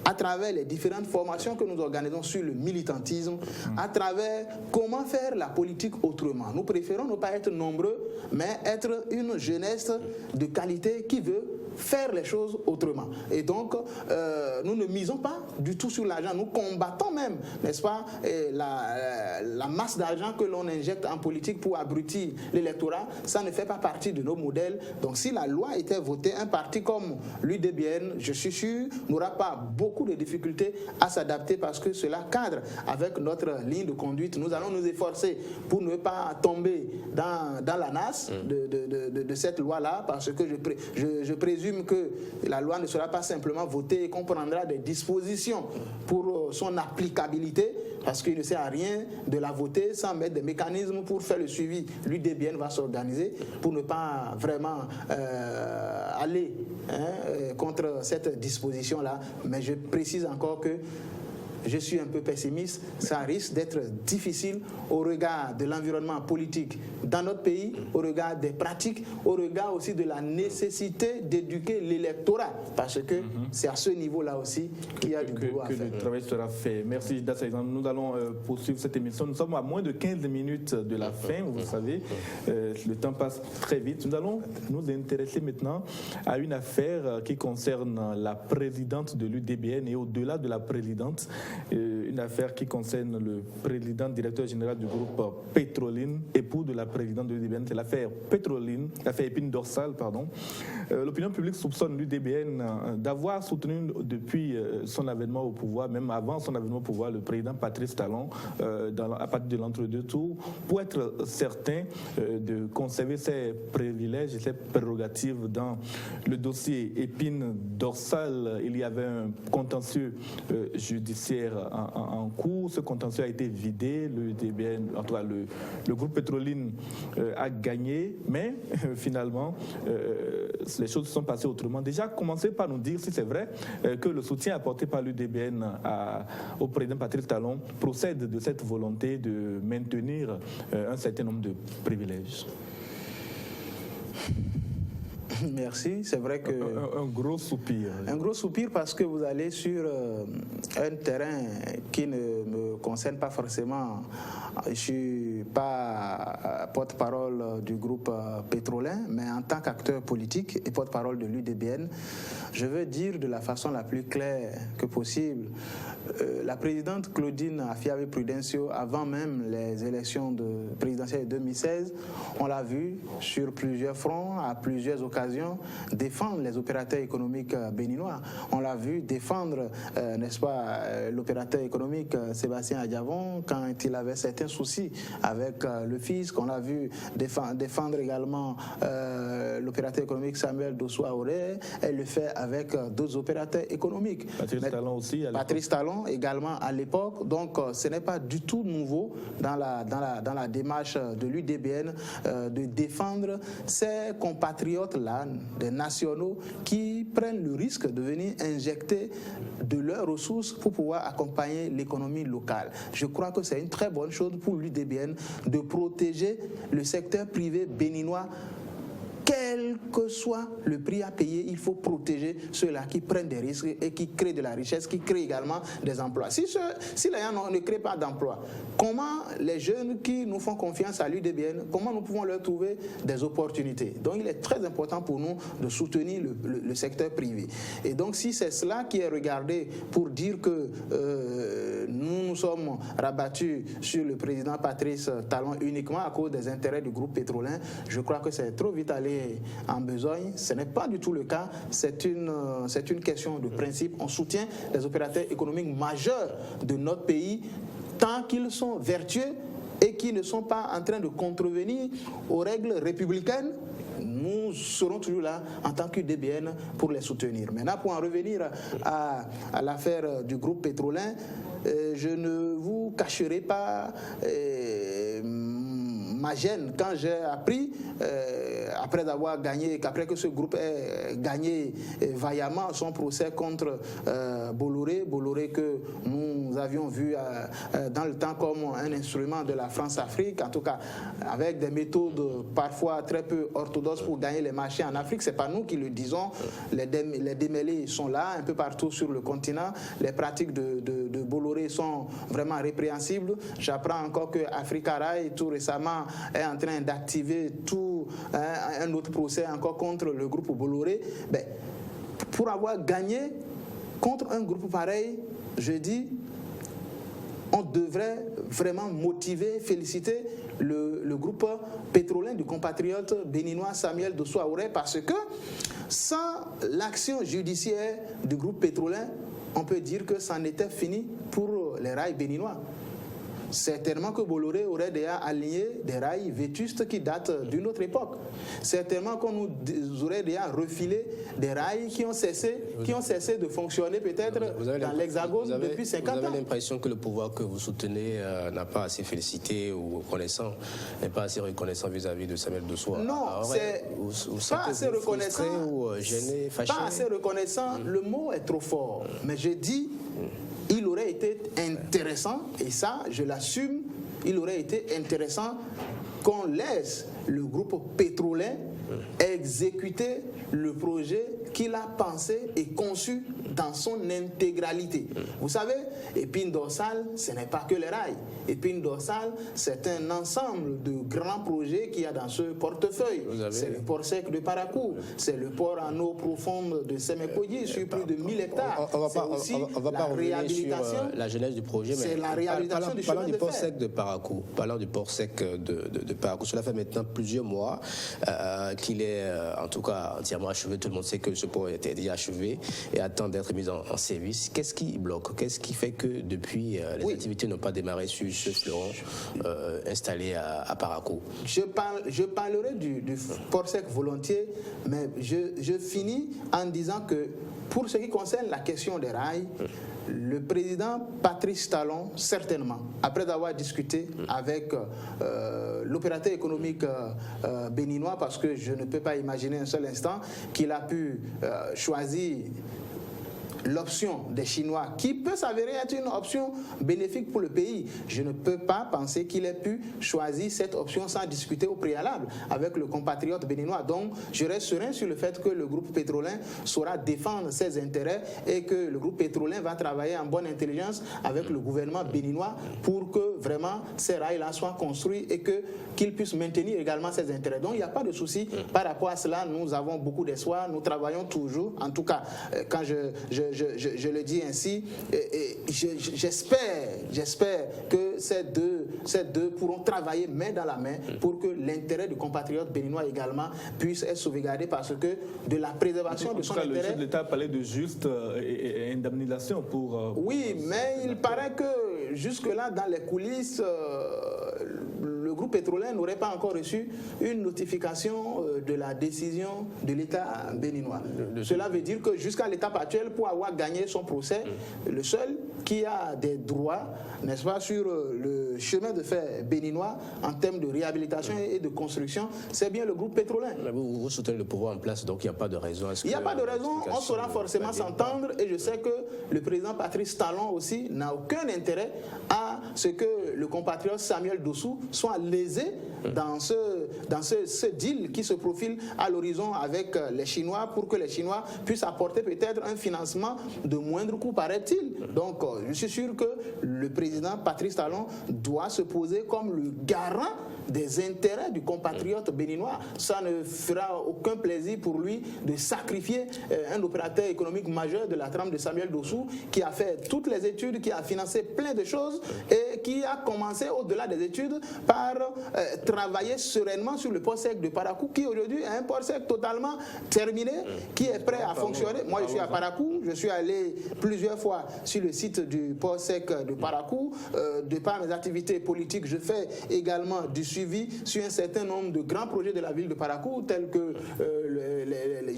à travers les différentes formations que nous organisons sur le militantisme, à travers comment faire la politique autrement. Nous préférons ne pas être nombreux, mais être une jeunesse de qualité qui veut faire les choses autrement. Et donc, nous ne misons pas du tout sur l'argent. Nous combattons même, n'est-ce pas, la masse d'argent que l'on injecte en politique pour abrutir l'électorat. Ça ne fait pas partie de nos modèles. Donc, si la loi était votée, un parti comme l'UDBN, je suis sûr, n'aura pas beaucoup de difficultés à s'adapter parce que cela cadre avec notre ligne de conduite. Nous allons nous efforcer pour ne pas tomber dans la nasse de cette loi-là parce que je présume que la loi ne sera pas simplement votée et qu'on prendra des dispositions pour son applicabilité parce qu'il ne sert à rien de la voter sans mettre des mécanismes pour faire le suivi. L'UDBN va s'organiser pour ne pas vraiment aller contre cette disposition-là. Mais je précise encore que je suis un peu pessimiste, ça risque d'être difficile au regard de l'environnement politique dans notre pays, au regard des pratiques, au regard aussi de la nécessité d'éduquer l'électorat, parce que c'est à ce niveau-là aussi qu'il y a du boulot à faire. Que le travail sera fait. Merci Dassaïzan. Nous allons poursuivre cette émission. Nous sommes à moins de 15 minutes de la fin, vous savez, le temps passe très vite. Nous allons nous intéresser maintenant à une affaire qui concerne la présidente de l'UDBN et au-delà de la présidente, une affaire qui concerne le président directeur général du groupe Petroline, époux de la présidente de l'UDBN. C'est l'affaire Petroline, l'affaire épine dorsale, pardon. L'opinion publique soupçonne l'UDBN d'avoir soutenu depuis son avènement au pouvoir, même avant son avènement au pouvoir, le président Patrice Talon à partir de l'entre-deux tours, pour être certain de conserver ses privilèges et ses prérogatives dans le dossier épine dorsale. Il y avait un contentieux judiciaire judiciaire en cours. Ce contentieux a été vidé. Le DBN, en tout cas le groupe Petroline a gagné, mais finalement les choses se sont passées autrement. Déjà, commencez par nous dire si c'est vrai que le soutien apporté par l'UDBN au président Patrice Talon procède de cette volonté de maintenir un certain nombre de privilèges. Merci, c'est vrai que... Un gros soupir. Un gros soupir parce que vous allez sur un terrain qui ne me concerne pas forcément. Je ne suis pas porte-parole du groupe Petrolin, mais en tant qu'acteur politique et porte-parole de l'UDBN, je veux dire de la façon la plus claire que possible. La présidente Claudine Afiabe-Prudencio, avant même les élections présidentielles de 2016, on l'a vu sur plusieurs fronts, à plusieurs occasions, défendre les opérateurs économiques béninois. On l'a vu défendre, n'est-ce pas, l'opérateur économique Sébastien Adjavon quand il avait certains soucis avec le fisc. On l'a vu défendre également l'opérateur économique Samuel Dosso-Aoré. Elle le fait avec d'autres opérateurs économiques. Patrice Talon aussi. Patrice Talon également à l'époque. Donc ce n'est pas du tout nouveau dans la démarche de l'UDBN de défendre ces compatriotes-là, des nationaux, qui prennent le risque de venir injecter de leurs ressources pour pouvoir accompagner l'économie locale. Je crois que c'est une très bonne chose pour l'UDBN de protéger le secteur privé béninois. Quel que soit le prix à payer, il faut protéger ceux-là qui prennent des risques et qui créent de la richesse, qui créent également des emplois. Si les gens ne créent pas d'emplois, comment les jeunes qui nous font confiance à l'UDBN, comment nous pouvons leur trouver des opportunités? Donc il est très important pour nous de soutenir le secteur privé. Et donc si c'est cela qui est regardé pour dire que nous nous sommes rabattus sur le président Patrice Talon uniquement à cause des intérêts du groupe Petrolin, je crois que c'est trop vite allé en besogne. Ce n'est pas du tout le cas. C'est une question de principe. On soutient les opérateurs économiques majeurs de notre pays tant qu'ils sont vertueux et qui ne sont pas en train de contrevenir aux règles républicaines. Nous serons toujours là en tant qu'UDBN pour les soutenir. Maintenant, pour en revenir à l'affaire du groupe Petrolin, je ne vous cacherai pas ma gêne quand j'ai appris, après avoir gagné, qu'après que ce groupe ait gagné vaillamment son procès contre Bolloré que nous avions vu dans le temps comme un instrument de la France-Afrique, en tout cas avec des méthodes parfois très peu orthodoxes pour gagner les marchés en Afrique. C'est pas nous qui le disons, les démêlés sont là un peu partout sur le continent. Les pratiques de Bolloré sont vraiment répréhensibles. J'apprends encore que Africa Rail tout récemment est en train d'activer un autre procès encore contre le groupe Bolloré. Pour avoir gagné contre un groupe pareil, je dis, on devrait vraiment motiver, féliciter le groupe Petrolin du compatriote béninois Samuel Dosso-Aoré, parce que sans l'action judiciaire du groupe Petrolin, on peut dire que c'en était fini pour les rails béninois. Certainement que Bolloré aurait déjà aligné des rails vétustes qui datent d'une autre époque. Certainement qu'on nous aurait déjà refilé des rails qui ont cessé de fonctionner peut-être dans l'Hexagone depuis 50 ans. Vous avez l'impression que le pouvoir que vous soutenez n'a pas assez félicité ou reconnaissant, n'est pas assez reconnaissant vis-à-vis de Samuel Dosso? Non, c'est pas assez reconnaissant. Ou gêné, fâché? Pas assez reconnaissant, le mot est trop fort. Mais je dis, il aurait été intéressant, et ça, je l'assume, il aurait été intéressant qu'on laisse le groupe Petrolin exécuter le projet qu'il a pensé et conçu dans son intégralité. Vous savez, épine dorsale, ce n'est pas que les rails. Épine dorsale, c'est un ensemble de grands projets qu'il y a dans ce portefeuille. C'est le port sec de Parakou, c'est le port en eau profonde de Semekoyi sur plus de 1000 hectares. On va pas revenir sur la genèse du projet, mais c'est la réhabilitation du chemin de fer. Parlons du port sec de Parakou. Parlons du port sec de Parakou. Cela fait maintenant plusieurs mois qu'il est en tout cas entièrement achevé. Tout le monde sait que ce port était déjà achevé et attend d'être mis en service. Qu'est-ce qui bloque? Qu'est-ce qui fait que depuis les activités n'ont pas démarré sur ce fleuron installé à Parakou? Je parlerai du port sec volontiers, mais je finis en disant que Pour ce qui concerne la question des rails, le président Patrice Talon, certainement, après avoir discuté avec l'opérateur économique béninois, parce que je ne peux pas imaginer un seul instant qu'il a pu choisir l'option des Chinois, qui peut s'avérer être une option bénéfique pour le pays. Je ne peux pas penser qu'il ait pu choisir cette option sans discuter au préalable avec le compatriote béninois. Donc, je reste serein sur le fait que le groupe pétrolin saura défendre ses intérêts et que le groupe pétrolin va travailler en bonne intelligence avec le gouvernement béninois pour que vraiment ces rails-là soient construits et qu'il puisse maintenir également ses intérêts. Donc, il n'y a pas de souci par rapport à cela. Nous avons beaucoup d'espoir. Nous travaillons toujours. En tout cas, quand je le dis ainsi, j'espère que ces deux pourront travailler main dans la main pour que l'intérêt du compatriote béninois également puisse être sauvegardé, parce que de la préservation de son intérêt... Le chef de l'État parlait de juste indemnisation pour... Oui, mais il paraît que jusque-là, dans les coulisses, le groupe pétrolin n'aurait pas encore reçu une notification de la décision de l'État béninois. Cela veut dire que jusqu'à l'étape actuelle, pour avoir gagné son procès, le seul qui a des droits, n'est-ce pas, sur le chemin de fer béninois en termes de réhabilitation et de construction, c'est bien le groupe pétrolin. Vous soutenez le pouvoir en place, donc il n'y a pas de raison. Il n'y a pas de raison, on saura forcément s'entendre, et je sais que le président Patrice Talon aussi n'a aucun intérêt à ce que le compatriote Samuel Dossou soit lésé dans ce deal qui se profile à l'horizon avec les Chinois, pour que les Chinois puissent apporter peut-être un financement de moindre coût, paraît-il. Donc, je suis sûr que le président Patrice Talon doit se poser comme le garant des intérêts du compatriote béninois. Ça ne fera aucun plaisir pour lui de sacrifier un opérateur économique majeur de la trame de Samuel Dossou, qui a fait toutes les études, qui a financé plein de choses et qui a commencé au-delà des études par travailler sereinement sur le port sec de Parakou, qui aujourd'hui est un port sec totalement terminé, qui est prêt à fonctionner. Moi, je suis à Parakou, je suis allé plusieurs fois sur le site du port sec de Parakou. De par mes activités politiques, je fais également du suivi sur un certain nombre de grands projets de la ville de Parakou, tels que,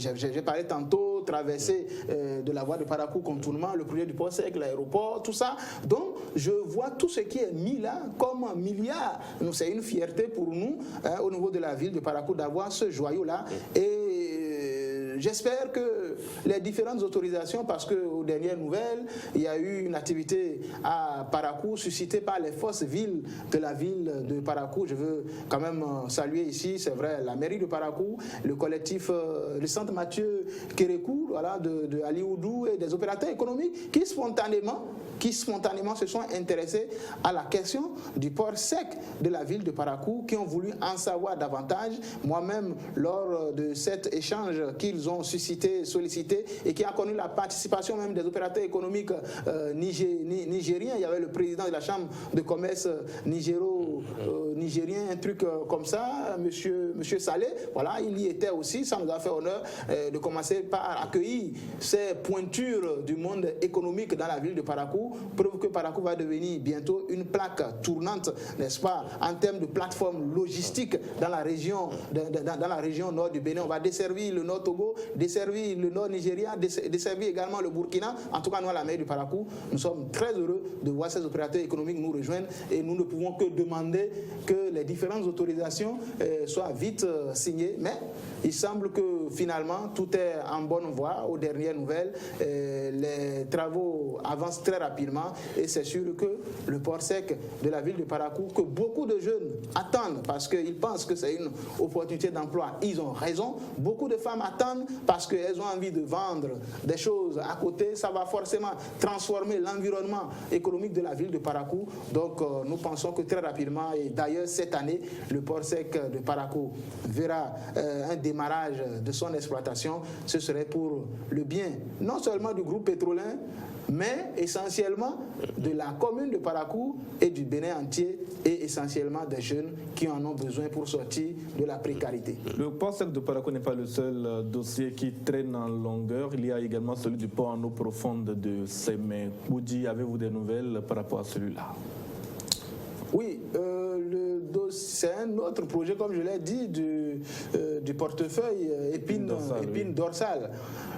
j'ai parlé tantôt, traversée de la voie de Parakou, contournement, le projet du port sec, l'aéroport, tout ça. Donc, je vois tout ce qui est mis là comme un milliard. C'est une fierté pour nous, au niveau de la ville de Parakou, d'avoir ce joyau-là. Et j'espère que les différentes autorisations, parce qu'aux dernières nouvelles, il y a eu une activité à Parakou suscitée par les forces villes de la ville de Parakou. Je veux quand même saluer ici, c'est vrai, la mairie de Parakou, le collectif, le centre Mathieu Kérékou, voilà, de Ali Oudou, et des opérateurs économiques qui spontanément se sont intéressés à la question du port sec de la ville de Parakou, qui ont voulu en savoir davantage. Moi-même, lors de cet échange qu'ils ont sollicité et qui a connu la participation même des opérateurs économiques nigériens, il y avait le président de la chambre de commerce nigérien, un truc comme ça, monsieur Saleh, voilà, il y était aussi. Ça nous a fait honneur de commencer par accueillir ces pointures du monde économique dans la ville de Parakou. Preuve que Parakou va devenir bientôt une plaque tournante, n'est-ce pas, en termes de plateforme logistique dans la région nord du Bénin. On va desservir le nord Togo, desservir le nord Nigeria, desservir également le Burkina. En tout cas, nous, à la mairie du Parakou, nous sommes très heureux de voir ces opérateurs économiques nous rejoindre, et nous ne pouvons que demander que les différentes autorisations soient vite signées. Mais il semble que finalement, tout est en bonne voie. Aux dernières nouvelles, les travaux avancent très rapidement, et c'est sûr que le port sec de la ville de Parakou, que beaucoup de jeunes attendent parce qu'ils pensent que c'est une opportunité d'emploi, ils ont raison. Beaucoup de femmes attendent parce qu'elles ont envie de vendre des choses à côté. Ça va forcément transformer l'environnement économique de la ville de Parakou. Donc nous pensons que très rapidement, et d'ailleurs cette année, le port sec de Parakou verra un démarrage de son exploitation. Ce serait pour le bien non seulement du groupe pétrolin, mais essentiellement de la commune de Parakou et du Bénin entier, et essentiellement des jeunes qui en ont besoin pour sortir de la précarité. Le port sec de Parakou n'est pas le seul dossier qui traîne en longueur. Il y a également celui du port en eau profonde de Sémé. Boudi, avez-vous des nouvelles par rapport à celui-là? Oui, le dossier c'est un autre projet, comme je l'ai dit, du portefeuille épine dorsale.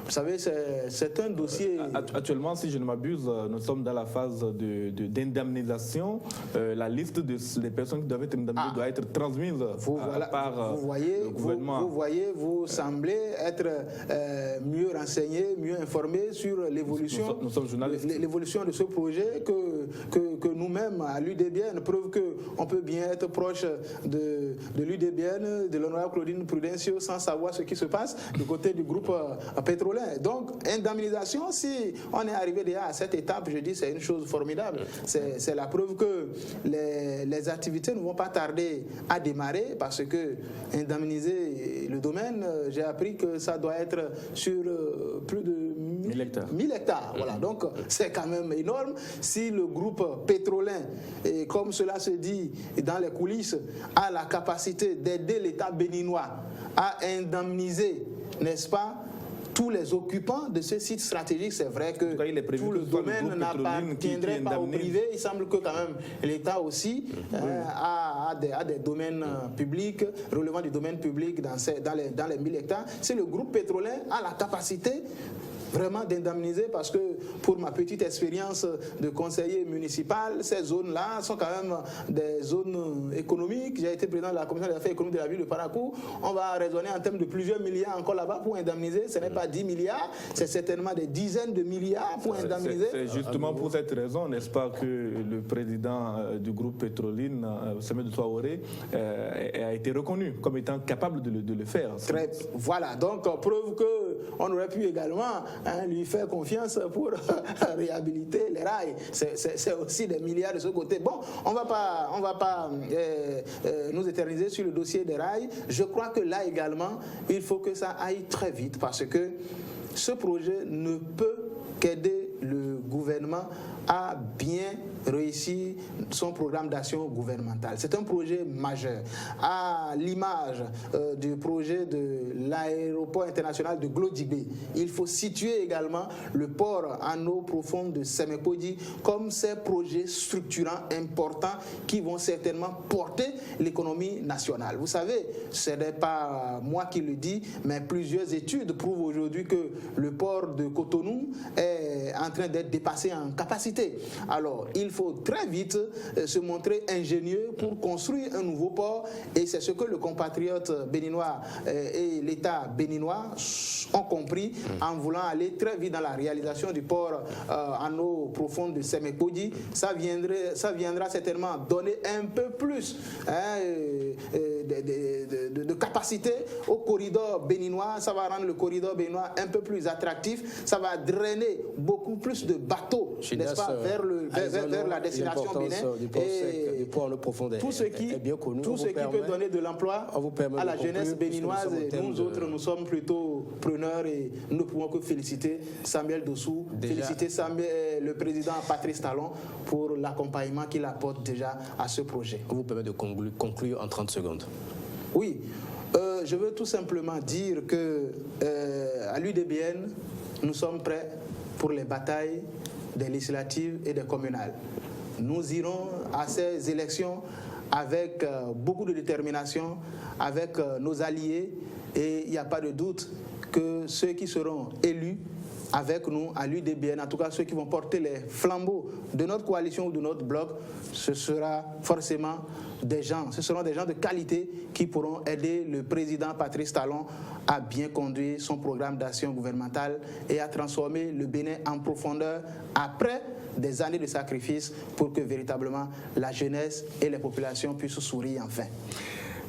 Vous savez, c'est un dossier... Actuellement, si je ne m'abuse, nous sommes dans la phase d'indemnisation. La liste des personnes qui doivent être indemnisées doit être transmise par le gouvernement. Vous semblez être mieux renseigné, mieux informé sur l'évolution de ce projet que nous-mêmes, à l'UDBN, preuve qu'on peut bien être proche de l'UDBN, de l'honorable Claudine Prudencio, sans savoir ce qui se passe du côté du groupe pétrolier. Donc, indemnisation, si on est arrivé déjà à cette étape, je dis c'est une chose formidable. C'est la preuve que les activités ne vont pas tarder à démarrer parce que indemniser le domaine, j'ai appris que ça doit être sur plus de 1000 hectares. Voilà. Donc, c'est quand même énorme. Si le groupe pétrolier, et comme cela se dit dans les coulisses, a la capacité d'aider l'État béninois à indemniser, n'est-ce pas, tous les occupants de ce site stratégique, c'est vrai que tout le domaine n'appartiendrait pas au privé. Il semble que quand même l'État aussi a des domaines publics, relevant du domaine public dans les 1000 hectares. C'est le groupe pétrolier a la capacité vraiment d'indemniser, parce que pour ma petite expérience de conseiller municipal, ces zones-là sont quand même des zones économiques. J'ai été président de la commission des affaires économiques de la ville de Parakou. On va raisonner en termes de plusieurs milliards encore là-bas pour indemniser. Ce n'est pas 10 milliards, c'est certainement des dizaines de milliards pour indemniser. C'est justement pour cette raison, n'est-ce pas, que le président du groupe Pétroline, Samuel Traoré, a été reconnu comme étant capable de le faire. Voilà, donc preuve qu'on aurait pu également lui faire confiance pour réhabiliter les rails. C'est aussi des milliards de ce côté. Bon, on va pas nous éterniser sur le dossier des rails. Je crois que là également, il faut que ça aille très vite, parce que ce projet ne peut qu'aider le gouvernement à bien réussir son programme d'action gouvernementale. C'est un projet majeur. À l'image du projet de l'aéroport international de Glodjibé, il faut situer également le port en eau profonde de Semekodi comme ces projets structurants importants qui vont certainement porter l'économie nationale. Vous savez, ce n'est pas moi qui le dis, mais plusieurs études prouvent aujourd'hui que le port de Cotonou est en train d'être dépassé en capacité. Alors, il faut très vite se montrer ingénieux pour construire un nouveau port, et c'est ce que le compatriote béninois et l'État béninois ont compris en voulant aller très vite dans la réalisation du port en eau profonde de Semekodi. Ça viendra certainement donner un peu plus de capacité au corridor béninois. Ça va rendre le corridor béninois un peu plus attractif. Ça va drainer beaucoup plus de bateaux, n'est-ce pas, vers la destination Bénin. Du port en eau profonde tout ce qui peut donner de l'emploi à la jeunesse béninoise. Nous autres, nous sommes plutôt preneurs, et nous ne pouvons que féliciter Samuel Dossou, féliciter le président Patrice Talon pour l'accompagnement qu'il apporte déjà à ce projet. On vous permet de conclure en 30 secondes. Oui, je veux tout simplement dire que à l'UDBN, nous sommes prêts pour les batailles des législatives et des communales. Nous irons à ces élections avec beaucoup de détermination, avec nos alliés, et il n'y a pas de doute que ceux qui seront élus avec nous à l'UDBN, en tout cas ceux qui vont porter les flambeaux de notre coalition ou de notre bloc, ce seront des gens de qualité qui pourront aider le président Patrice Talon à bien conduire son programme d'action gouvernementale et à transformer le Bénin en profondeur après des années de sacrifice, pour que véritablement la jeunesse et les populations puissent sourire enfin.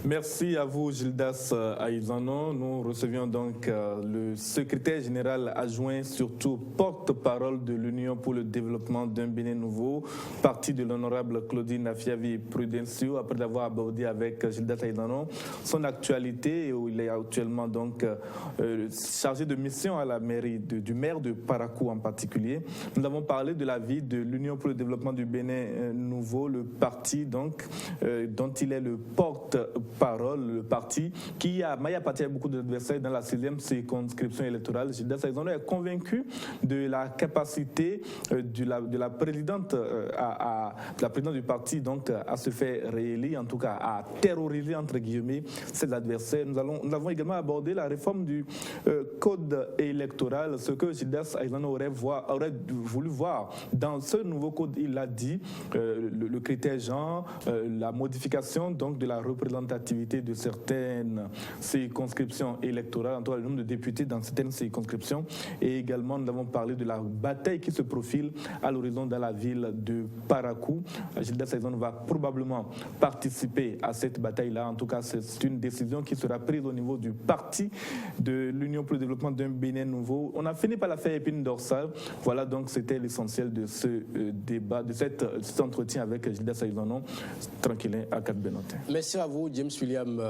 Merci à vous, Gildas Aïzano. Nous recevions donc le secrétaire général adjoint, surtout porte-parole de l'Union pour le développement d'un Bénin nouveau, parti de l'honorable Claudine Afiavi Prudencio, après l'avoir abordé avec Gildas Aïzano son actualité, où il est actuellement donc chargé de mission à la mairie du maire de Parakou en particulier. Nous avons parlé de la vie de l'Union pour le développement du Bénin nouveau, le parti donc dont il est le porte-parole Parole, le parti qui a maillé à partir beaucoup d'adversaires dans la 6e circonscription électorale. Gildas Aizano est convaincu de la capacité de la présidente du parti donc à se faire réélire, en tout cas à terroriser entre guillemets ses adversaires. Nous avons également abordé la réforme du code électoral, ce que Gildas Aizano aurait voulu voir dans ce nouveau code. Il l'a dit, le critère genre, la modification donc de la représentativité de certaines circonscriptions électorales, en tout cas le nombre de députés dans certaines circonscriptions, et également nous avons parlé de la bataille qui se profile à l'horizon dans la ville de Parakou. Gildas Aizano va probablement participer à cette bataille-là. En tout cas, c'est une décision qui sera prise au niveau du parti de l'Union pour le développement d'un Bénin nouveau. On a fini par la faire épine dorsale. Voilà, donc c'était l'essentiel de ce débat, de cet entretien avec Gildas Aizano, tranquille à Cap Benoît. Merci à vous, James William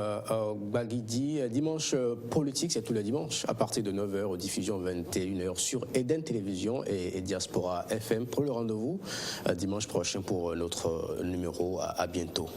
Baguidi. Dimanche politique, c'est tous les dimanches, à partir de 9h, aux diffusions 21h sur Eden Télévision et Diaspora FM. Pour le rendez-vous dimanche prochain pour notre numéro. À bientôt.